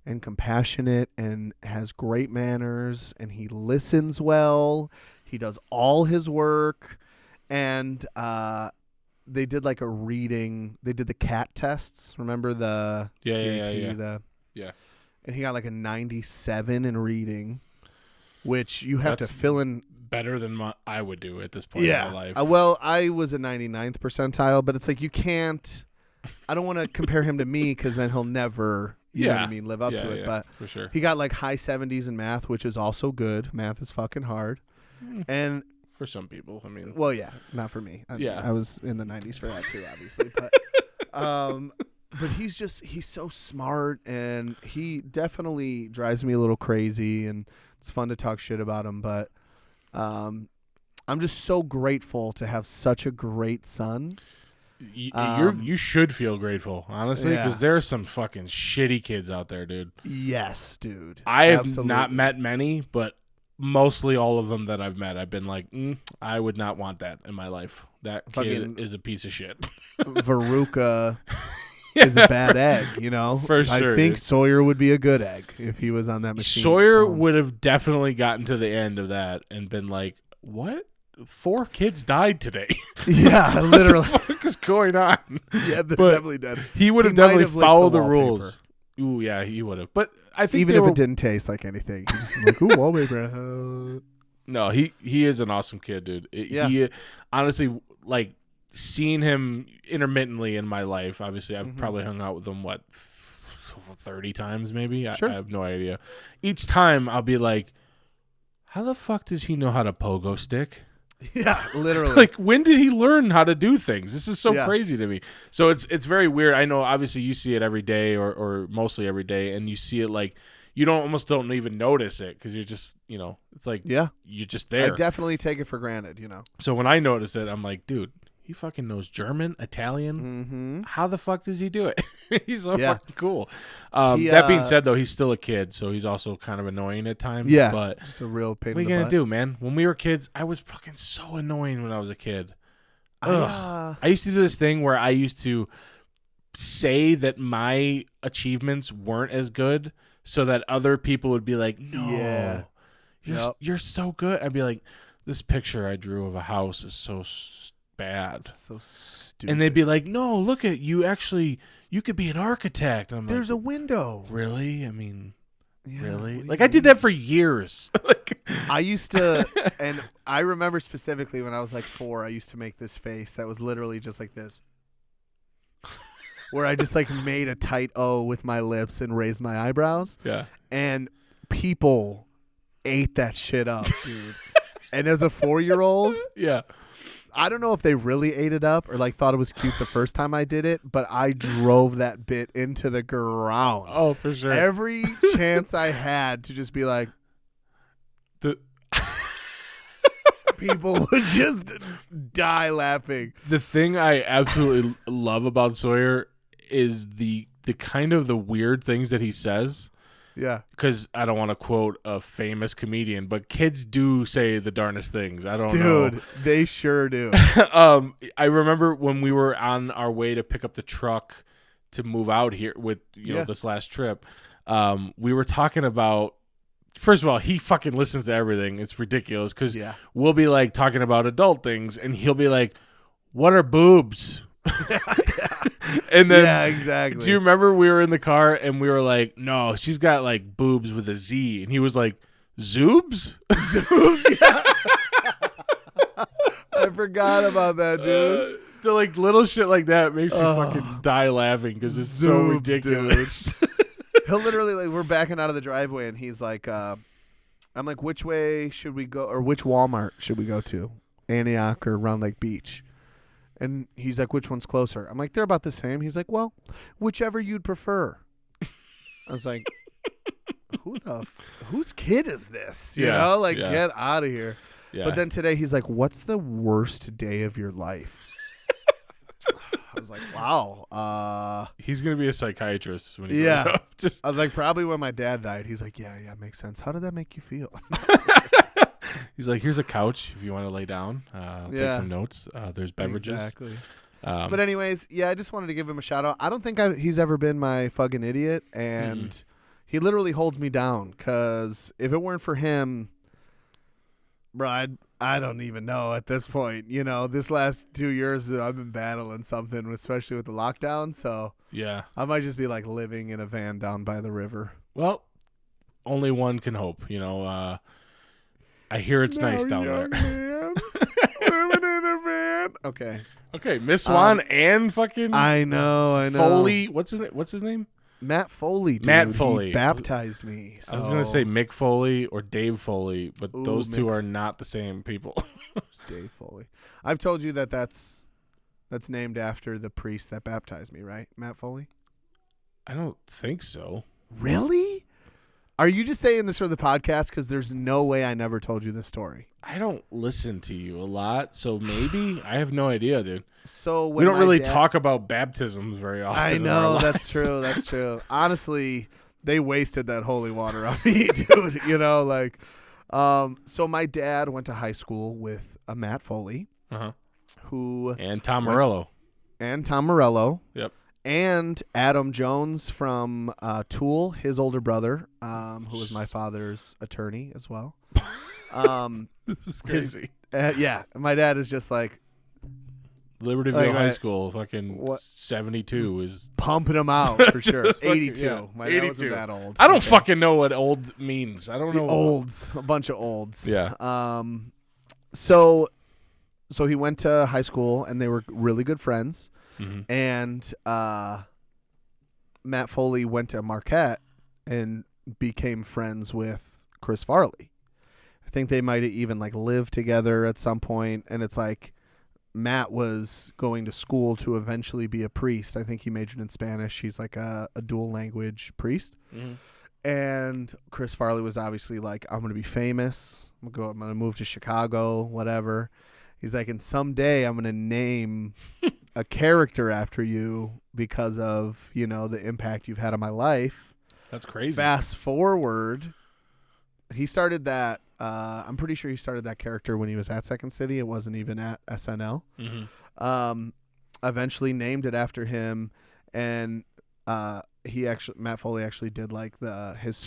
and compassionate and has great manners and he listens well. He does all his work. And they did like a reading. They did the CAT tests. Remember the CAT? Yeah. And he got like a 97 in reading, which you have to fill in. Better than I would do at this point in my life. Well, I was a 99th percentile, but it's like you can't. I don't want to compare him to me because then he'll never, you know what I mean, live up to it. But for sure. He got like high 70s in math, which is also good. Math is fucking hard. And for some people, I mean. Well, yeah, not for me. I was in the 90s for that too, obviously. But he's so smart, and he definitely drives me a little crazy, and it's fun to talk shit about him. But I'm just so grateful to have such a great son. You should feel grateful, honestly, because there's some fucking shitty kids out there, dude. Yes, dude. I have not met many, but mostly all of them that I've met, I've been like, I would not want that in my life. That kid is a piece of shit. Veruca is a bad egg, For sure. I think Sawyer would be a good egg if he was on that machine. Sawyer would have definitely gotten to the end of that and been like, what? 4 kids died today. Yeah, literally. What the fuck is going on? Yeah, they're definitely dead. He would have definitely followed the rules. Ooh, yeah, he would have. But I think even if it didn't taste like anything, he's just like, ooh, wallpaper. No, he is an awesome kid, dude. He honestly, like, seeing him intermittently in my life, obviously I've probably hung out with him 30 times maybe. Sure. I have no idea. Each time I'll be like, how the fuck does he know how to pogo stick? Yeah, literally. Like, when did he learn how to do things? This is so crazy to me. So it's very weird. I know obviously you see it every day or mostly every day, and you see it like you almost don't even notice it because you're just, it's like you're just there. I definitely take it for granted, So when I notice it, I'm like, dude, he fucking knows German, Italian. Mm-hmm. How the fuck does he do it? He's so fucking cool. That being said, though, he's still a kid, so he's also kind of annoying at times. Yeah, but just a real pain in the butt. What are you butt. gonna do, man? When we were kids, I was fucking so annoying when I was a kid. I used to do this thing where I used to say that my achievements weren't as good, so that other people would be like, "No, you're so good." I'd be like, "This picture I drew of a house is so bad, so stupid," and they'd be like, "No, look at you! Actually, you could be an architect." And I'm There's a like, window. Really? I mean, really? Like I did that for years. I used to, and I remember specifically when I was like 4, I used to make this face that was literally just like this, where I just like made a tight O with my lips and raised my eyebrows. Yeah. And people ate that shit up, dude. And as a 4-year-old, I don't know if they really ate it up or like thought it was cute the first time I did it, but I drove that bit into the ground. Oh, for sure. Every chance I had to just be like, people would just die laughing. The thing I absolutely love about Sawyer is the kind of the weird things that he says. Yeah. Because I don't want to quote a famous comedian, but kids do say the darndest things. I don't know. Dude, they sure do. I remember when we were on our way to pick up the truck to move out here with know this last trip. We were talking about, first of all, he fucking listens to everything. It's ridiculous because we'll be like talking about adult things and he'll be like, "What are boobs?" And then exactly. Do you remember we were in the car and we were like, "No, she's got like boobs with a Z," and he was like, "Zoobs?" Zoobs, yeah. I forgot about that, dude. The like little shit like that makes me fucking die laughing because it's so ridiculous. He'll literally, like, we're backing out of the driveway and he's like, I'm like, which way should we go, or which Walmart should we go to? Antioch or Round Lake Beach? And he's like, which one's closer? I'm like, they're about the same. He's like, well, whichever you'd prefer. I was like, whose kid is this? You know, like, get out of here. Yeah. But then today he's like, what's the worst day of your life? I was like, wow. He's going to be a psychiatrist when he grows up. I was like, probably when my dad died. He's like, yeah, makes sense. How did that make you feel? He's like, here's a couch if you want to lay down. Take some notes. There's beverages. Exactly. But anyways, I just wanted to give him a shout out. I don't think he's ever been my fucking idiot. And he literally holds me down because if it weren't for him, bro, I don't even know at this point. You know, this last 2 years I've been battling something, especially with the lockdown. So I might just be like living in a van down by the river. Well, only one can hope. You know, I hear it's nice down there. Man, living in a van. Okay, Miss Swan and fucking I know. Foley. What's his name? Matt Foley, dude. Matt Foley. He baptized me. So. I was going to say Mick Foley or Dave Foley, but those two are not the same people. It's Dave Foley. I've told you that's named after the priest that baptized me, right? Matt Foley? I don't think so. Really? Are you just saying this for the podcast? Because there's no way I never told you this story. I don't listen to you a lot, so maybe. I have no idea, dude. So we don't really talk about baptisms very often. I know, that's true. That's true. Honestly, they wasted that holy water on me, dude. You know, like, so my dad went to high school with a Matt Foley, and Tom Morello. Yep. And Adam Jones from Tool, his older brother, who was my father's attorney as well. This is crazy. My dad is just like Libertyville High School, fucking 72 is pumping him out for sure. 82. My dad wasn't that old. I don't fucking know what old means. I don't know. Olds, a bunch of olds. Yeah. So he went to high school and they were really good friends. Mm-hmm. And Matt Foley went to Marquette and became friends with Chris Farley. I think they might have even like lived together at some point. And it's like Matt was going to school to eventually be a priest. I think he majored in Spanish. He's like a dual language priest. Mm-hmm. And Chris Farley was obviously like, I'm going to be famous. I'm going to move to Chicago, whatever. He's like, and someday I'm going to name a character after you because of, you know, the impact you've had on my life. That's crazy. Fast forward, he started that. I'm pretty sure he started that character when he was at Second City. It wasn't even at SNL. Mm-hmm. Eventually named it after him, and Matt Foley actually did like his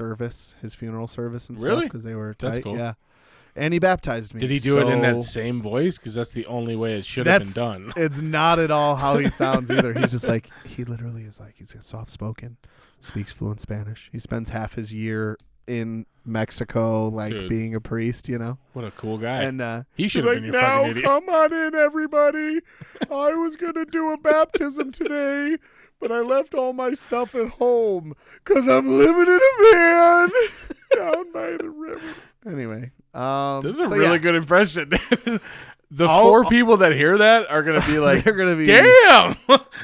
funeral service and stuff because they were tight. That's cool. Yeah. And he baptized me. Did he do it in that same voice? Because that's the only way it should have been done. It's not at all how he sounds either. He's just like, he literally is like, he's soft-spoken, speaks fluent Spanish. He spends half his year in Mexico, like, being a priest, you know? What a cool guy. And he should have been your fucking idiot. Come on in, everybody. I was going to do a baptism today, but I left all my stuff at home because I'm living in a van down by the river. Anyway. This is a really good impression. The four people that hear that are going to be like, they're going to be damn.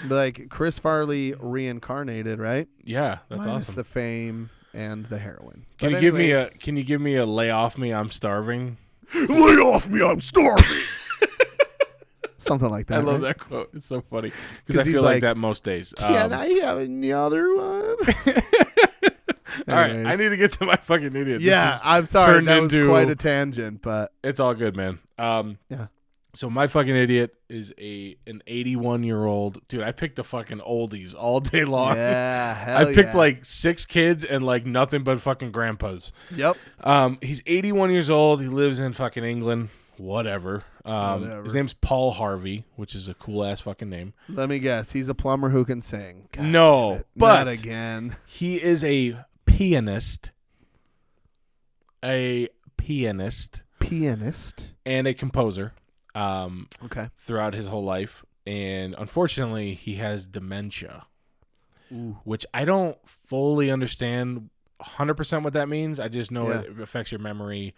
Like Chris Farley reincarnated, right? Yeah, that's Minus awesome. The fame and the heroin. Can you give me a lay off me? I'm starving Lay off me, I'm starving. Something like that. I love right? that quote. It's so funny because I he's feel like like, that most days. Can I have another one? All right, Anyways. I need to get to my fucking idiot. Yeah, I'm sorry. turned That was into- quite a tangent, but It's all good, man. yeah. So my fucking idiot is an 81-year-old dude. I picked the fucking oldies all day long. Yeah, hell I picked yeah. like 6 kids and like nothing but fucking grandpas. Yep. He's 81 years old. He lives in fucking England. Whatever. Whatever. His name's Paul Harvey, which is a cool ass fucking name. Let me guess. He's a plumber who can sing. God No, damn it. but Not again. he is a pianist. A pianist Pianist. and a composer. Okay. Throughout his whole life, and unfortunately, he has dementia, Ooh. which I don't fully understand 100% what that means. I just know Yeah. it affects your memory,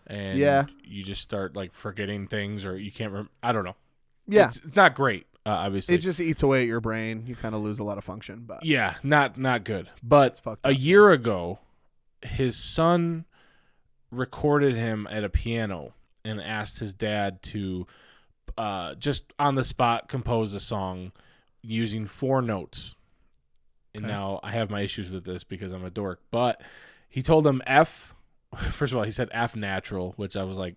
and Yeah. you just start like forgetting things, or you can't. I don't know. Yeah. It's not great, obviously. It just eats away at your brain. You kind of lose a lot of function, but Yeah, not good. But It's fucked a up. year ago, his son recorded him at a piano and asked his dad to just on the spot compose a song using 4 notes. And Okay. now I have my issues with this because I'm a dork. But he told him F. First of all, he said F natural, which I was like,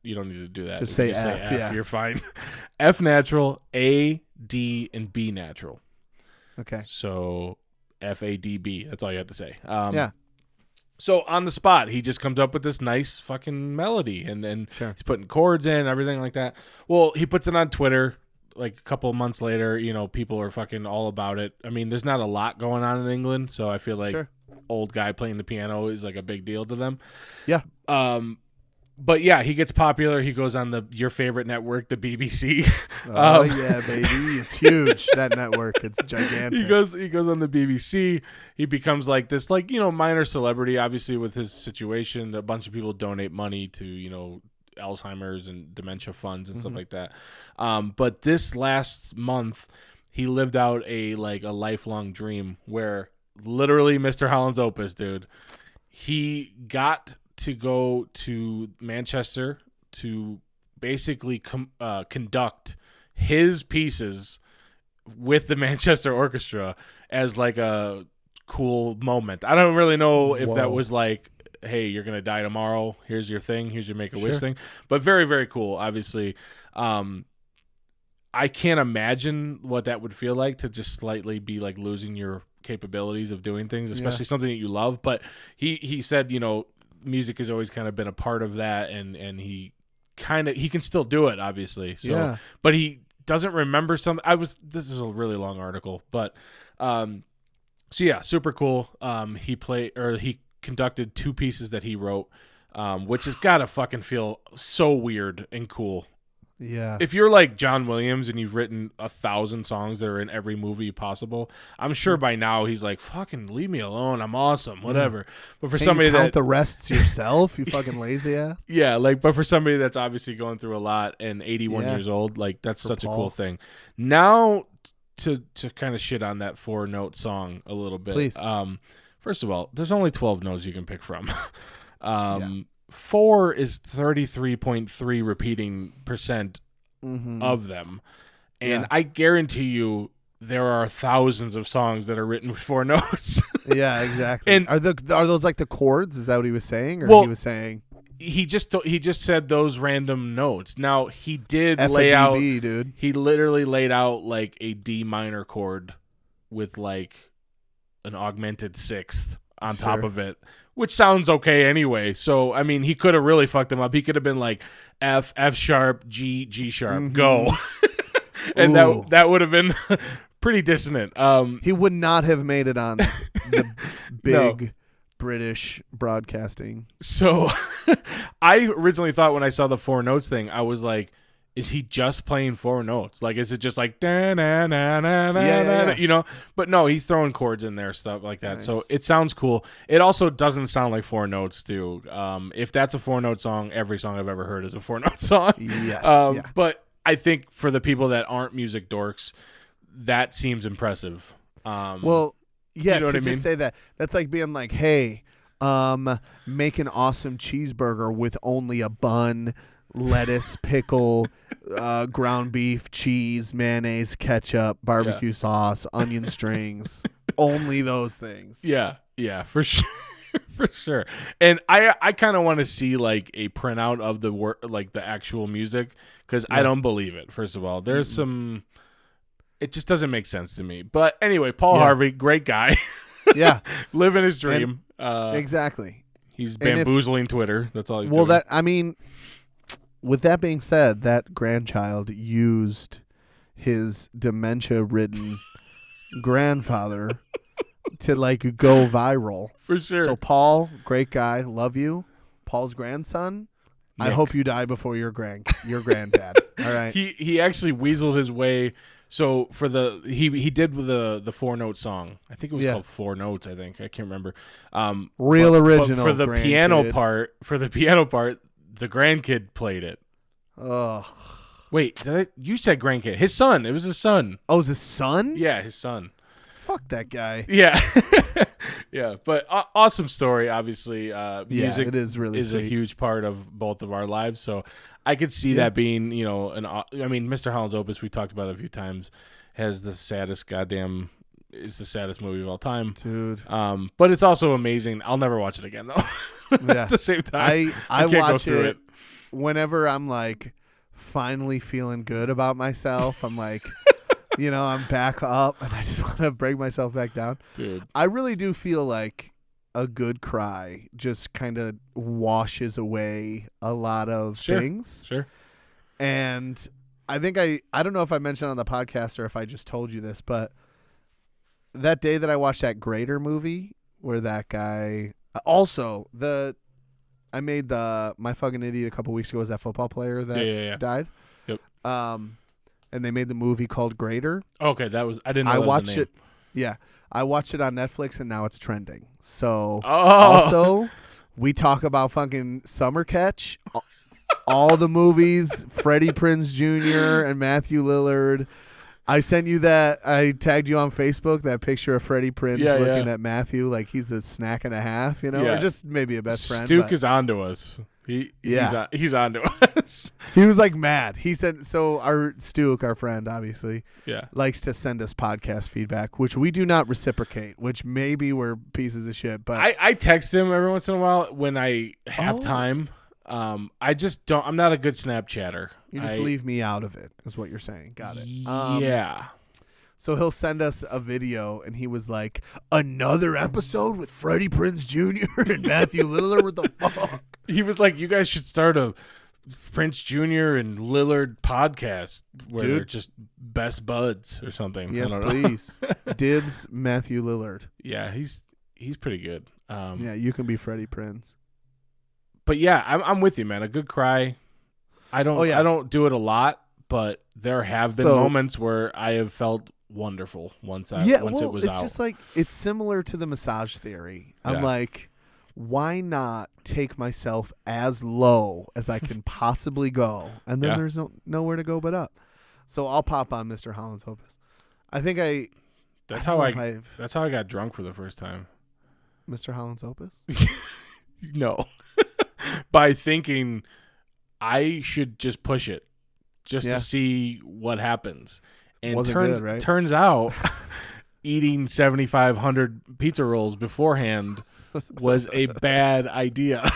you don't need to do that. Just If you say F, yeah. You're fine. F natural, A, D, and B natural. okay. So FADB. That's all you have to say. Yeah. So on the spot, he just comes up with this nice fucking melody, and Sure. he's putting chords in, everything like that. Well, he puts it on Twitter. Like a couple of months later, people are fucking all about it. I mean, there's not a lot going on in England, so I feel like Sure. old guy playing the piano is like a big deal to them. Yeah. But yeah, he gets popular. He goes on your favorite network, the BBC. Oh yeah, baby. It's huge. That network. It's gigantic. He goes on the BBC. He becomes like this minor celebrity, obviously with his situation. A bunch of people donate money to, Alzheimer's and dementia funds and stuff like that. But this last month he lived out a lifelong dream where literally Mr. Holland's Opus, dude. He got to go to Manchester to basically conduct his pieces with the Manchester Orchestra as like a cool moment. I don't really know if that Whoa. was like, hey, you're gonna die tomorrow, here's your thing, here's your Make-A-Wish Sure. thing, but very, very cool. Obviously, I can't imagine what that would feel like to just slightly be like losing your capabilities of doing things, especially something that you love. But he said, music has always kind of been a part of that, and he can still do it, obviously. So, Yeah. but he doesn't remember some. This is a really long article, but so yeah, super cool. He conducted 2 pieces that he wrote, which has got to fucking feel so weird and cool. Yeah. If you're like John Williams and you've written 1,000 songs that are in every movie possible, I'm sure by now he's like, fucking leave me alone. I'm awesome, whatever. But for Can somebody you count that, the rests yourself, you fucking lazy ass. yeah, but for somebody that's obviously going through a lot and 81 Yeah. years old, that's such a Paul. cool thing. Now to kind of shit on that 4-note song a little bit. Please. First of all, there's only 12 notes you can pick from. 4 is 33.3 repeating percent of them. And Yeah. I guarantee you there are thousands of songs that are written with 4 notes. Yeah, exactly. And- are those like the chords? Is that what he was saying? Or Well, he was saying he just said those random notes. Now he did F lay a out. DB, dude. He literally laid out like a D minor chord with like an augmented 6th on top Sure. of it, which sounds okay anyway. So I mean, he could have really fucked him up. He could have been like F sharp, G sharp, go, and Ooh. that would have been pretty dissonant. He would not have made it on the big British broadcasting. So I originally thought when I saw the 4 notes thing, I was like, is he just playing 4 notes? Like, is it just like, da, na, na, na, na, Yeah. you know? But no, he's throwing chords in there, stuff like that. Nice. So it sounds cool. It also doesn't sound like 4 notes, too. If that's a 4-note song, every song I've ever heard is a 4-note song. Yes. Yeah. But I think for the people that aren't music dorks, that seems impressive. Well, yeah, you know to what I just mean? say that, that's like being like, hey, Make an awesome cheeseburger with only a bun, lettuce, pickle, ground beef, cheese, mayonnaise, ketchup, barbecue sauce, onion strings. Only those things. Yeah, for sure. For sure. And I kind of want to see like a printout of the work, like the actual music, because I don't believe it. First of all, there's some, it just doesn't make sense to me. But anyway, Paul Harvey, great guy. Yeah, living his dream. Exactly. He's bamboozling Twitter. That's all he's doing. Well, that, I mean, with that being said, that grandchild used his dementia-ridden grandfather to like go viral. For sure. So Paul, great guy, love you. Paul's grandson, Nick. I hope you die before your granddad. All right. He actually weaseled his way. So for he did with the 4-note song. I think it was called 4 Notes. I think I can't remember. Original. But for the piano part, the grandkid played it. Ugh. Wait, you said grandkid? His son. It was his son. Oh, it was his son? Yeah, his son. Fuck that guy. Yeah. Yeah, but awesome story, obviously. Music it is really sweet. A huge part of both of our lives, so I could see that being, you know, I mean, Mr. Holland's Opus, we talked about it a few times, is the saddest movie of all time. Dude. But it's also amazing. I'll never watch it again, though. Yeah. At the same time. I can't watch go through it whenever I'm like finally feeling good about myself. I'm like, you know, I'm back up and I just want to break myself back down. Dude. I really do feel like a good cry just kind of washes away a lot of things. Sure. And I think I don't know if I mentioned on the podcast or if I just told you this, but that day that I watched that Grader movie where that guy also I made My Fucking Idiot a couple weeks ago was that football player that died. Yep. And they made the movie called Grader. Okay, I didn't know that watched was the name. it. Yeah. I watched it on Netflix and now it's trending. So also we talk about fucking Summer Catch, all the movies, Freddie Prinze Jr. and Matthew Lillard. I sent you that. I tagged you on Facebook, that picture of Freddie Prinze looking at Matthew like he's a snack and a half, you know, or just maybe a best friend. Stuke is onto us. He's onto us. He was like mad. He said, so our Stuke, our friend, obviously, likes to send us podcast feedback, which we do not reciprocate, which maybe we're pieces of shit. But I text him every once in a while when I have time. I just don't. I'm not a good Snapchatter. You just leave me out of it, is what you're saying. Got it. Yeah. So he'll send us a video, and he was like, another episode with Freddie Prinze Jr. and Matthew Lillard. What the fuck? He was like, you guys should start a Prince Jr. and Lillard podcast where they're just best buds or something. Yes, I don't please. Dibs, Matthew Lillard. Yeah, he's pretty good. Yeah, you can be Freddie Prinze. But yeah, I'm with you, man. A good cry. I don't do it a lot, but there have been moments where I have felt wonderful once it was out. It's just like, it's similar to the massage theory. I'm like, why not take myself as low as I can possibly go, and then there's nowhere to go but up. So I'll pop on Mr. Holland's Opus. I think that's how I got drunk for the first time. Mr. Holland's Opus? No. By thinking I should just push it just to see what happens. And turns out eating 7,500 pizza rolls beforehand was a bad idea.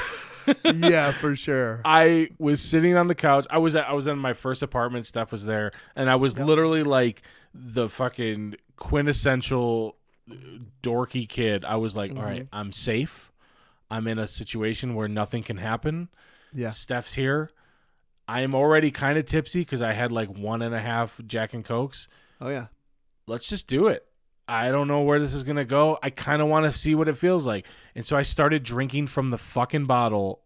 Yeah, for sure. I was sitting on the couch. I was in my first apartment. Steph was there, and I was literally like the fucking quintessential dorky kid. I was like, all right, I'm safe. I'm in a situation where nothing can happen. Yeah. Steph's here. I am already kind of tipsy because I had like 1.5 Jack and Cokes. Oh, yeah. Let's just do it. I don't know where this is going to go. I kind of want to see what it feels like. And so I started drinking from the fucking bottle,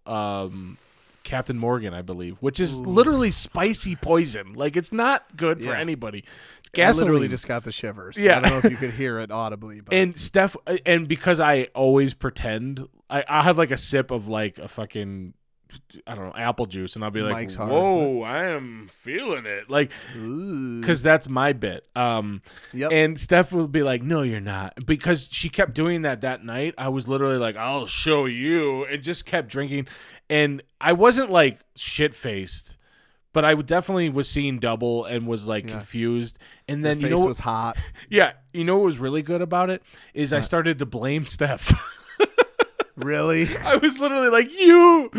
Captain Morgan, I believe, which is literally spicy poison. Like, it's not good for anybody. It's gasoline. I literally just got the shivers. Yeah. I don't know if you could hear it audibly. But. And Steph, and because I always pretend, I'll have like a sip of like a fucking I don't know, apple juice, and I'll be like, Mike's hard. whoa, I am feeling it. Like, Ooh. because that's my bit. Yep. And Steph will be like, no, you're not. Because she kept doing that night. I was literally like, I'll show you. And just kept drinking. And I wasn't like shit-faced, but I definitely was seeing double and was like confused. And then, Your face was hot. Yeah. You know what was really good about it is I started to blame Steph. Really? I was literally like, you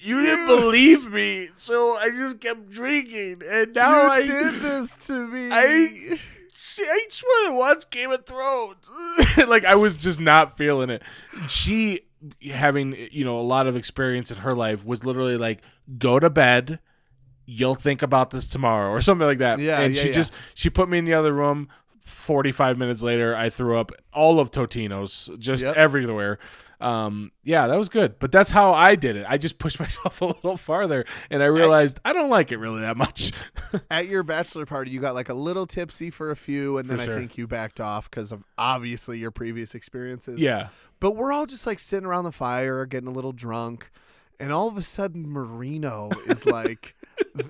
didn't believe me, so I just kept drinking, and now I did this to me. I just want to watch Game of Thrones. Like, I was just not feeling it. She, having a lot of experience in her life, was literally like, go to bed. You'll think about this tomorrow, or something like that. Yeah, and she put me in the other room. 45 minutes later, I threw up all of Totino's just everywhere. That was good, but that's how I did it. I just pushed myself a little farther, and I realized I don't like it really that much. At your bachelor party, you got like a little tipsy for a few, and then I think you backed off because of obviously your previous experiences. Yeah. But we're all just like sitting around the fire, getting a little drunk, and all of a sudden Marino is like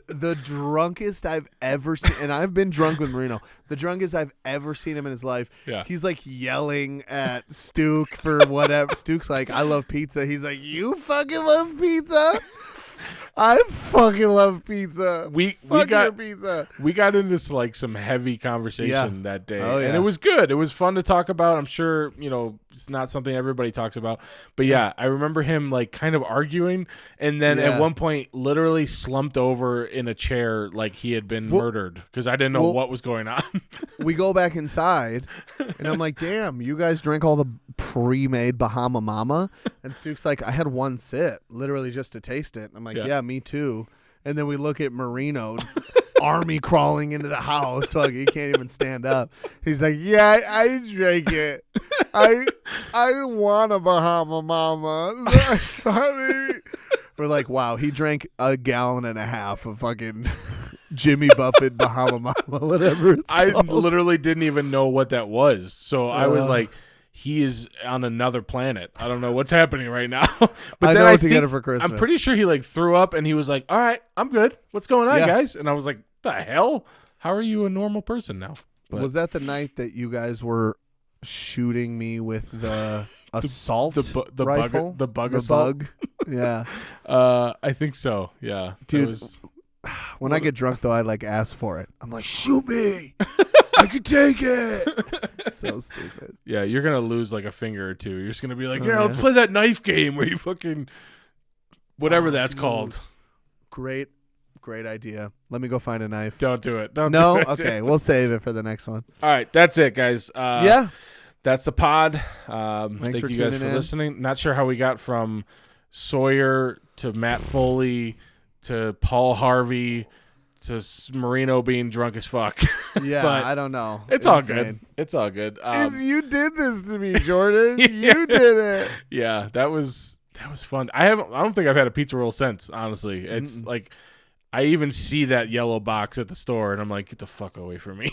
the drunkest I've ever seen, and I've been drunk with Marino, the drunkest I've ever seen him in his life. Yeah. He's like yelling at Stuke for whatever. Stuke's like, I love pizza. He's like, you fucking love pizza? I fucking love pizza. We got pizza. We got into like some heavy conversation that day, and it was good. It was fun to talk about. I'm sure it's not something everybody talks about, but I remember him like kind of arguing, and then at one point literally slumped over in a chair like he had been murdered because I didn't know what was going on. We go back inside, and I'm like, damn, you guys drank all the pre-made Bahama Mama? And Stuke's like, I had one sip, literally just to taste it. I'm like, yeah, me too. And then we look at Marino, army crawling into the house. Fuck, he can't even stand up. He's like, yeah, I drank it. I want a Bahama Mama. Sorry. We're like, wow, he drank 1.5 gallons of fucking Jimmy Buffett Bahama Mama, whatever it's called. I literally didn't even know what that was. So I was like, he is on another planet. I don't know what's happening right now. But I then know what to get her for Christmas. I'm pretty sure he like threw up and he was like, all right, I'm good. What's going on, guys? And I was like, the hell? How are you a normal person now? But was that the night that you guys were shooting me with the assault rifle? The bug assault? Yeah. I think so. Yeah. Dude, when I get drunk, though, I like ask for it. I'm like, shoot me. I can take it. So stupid. Yeah, you're going to lose like a finger or two. You're just going to be like, let's play that knife game where you fucking whatever that's called. Great idea. Let me go find a knife. Don't do it. No? Do it. Okay, we'll save it for the next one. All right, that's it, guys. That's the pod. Thanks thank you guys for listening. Not sure how we got from Sawyer to Matt Foley to Paul Harvey to Marino being drunk as fuck. Yeah, but I don't know. It's all good. It's all good. You did this to me, Jordan. You did it. Yeah, that was fun. I don't think I've had a pizza roll since, honestly. It's like I even see that yellow box at the store and I'm like, get the fuck away from me.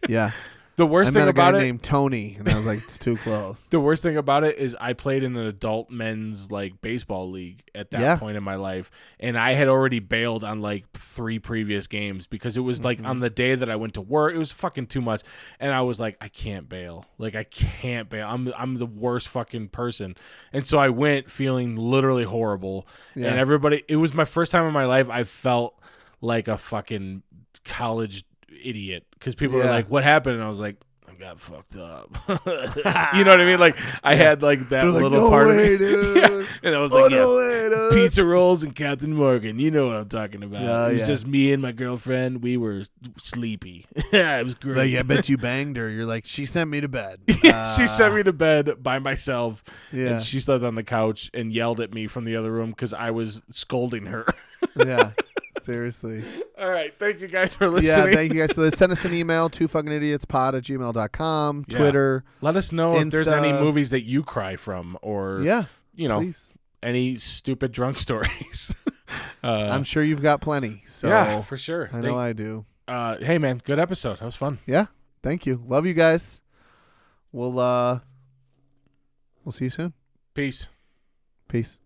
Yeah. The worst thing about it, it, named Tony, and I was like, it's too close. The worst thing about it is I played in an adult men's like baseball league at that point in my life, and I had already bailed on like 3 previous games because it was like on the day that I went to work. It was fucking too much, and I was like, I can't bail. Like I can't bail. I'm the worst fucking person, and so I went feeling literally horrible. And everybody, it was my first time in my life I felt like a fucking college idiot because people were like, what happened? And I was like, I got fucked up. You know what I mean? Like I had like that little part of me. Dude. And I was like, pizza rolls and Captain Morgan. You know what I'm talking about. It was just me and my girlfriend. We were sleepy. It was great. Like, I bet you banged her. You're like, she sent me to bed. She sent me to bed by myself. Yeah. And she slept on the couch and yelled at me from the other room because I was scolding her. Yeah. Seriously. All right. Thank you guys for listening. Yeah, thank you guys. So send us an email, twofuckingidiotspod@gmail.com, Twitter. Let us know if there's any movies that you cry from or, please. Any stupid drunk stories. I'm sure you've got plenty. So yeah, for sure. I know I do. Hey, man, good episode. That was fun. Yeah. Thank you. Love you guys. We'll see you soon. Peace. Peace.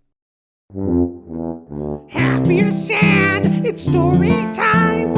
Happy or sad, it's story time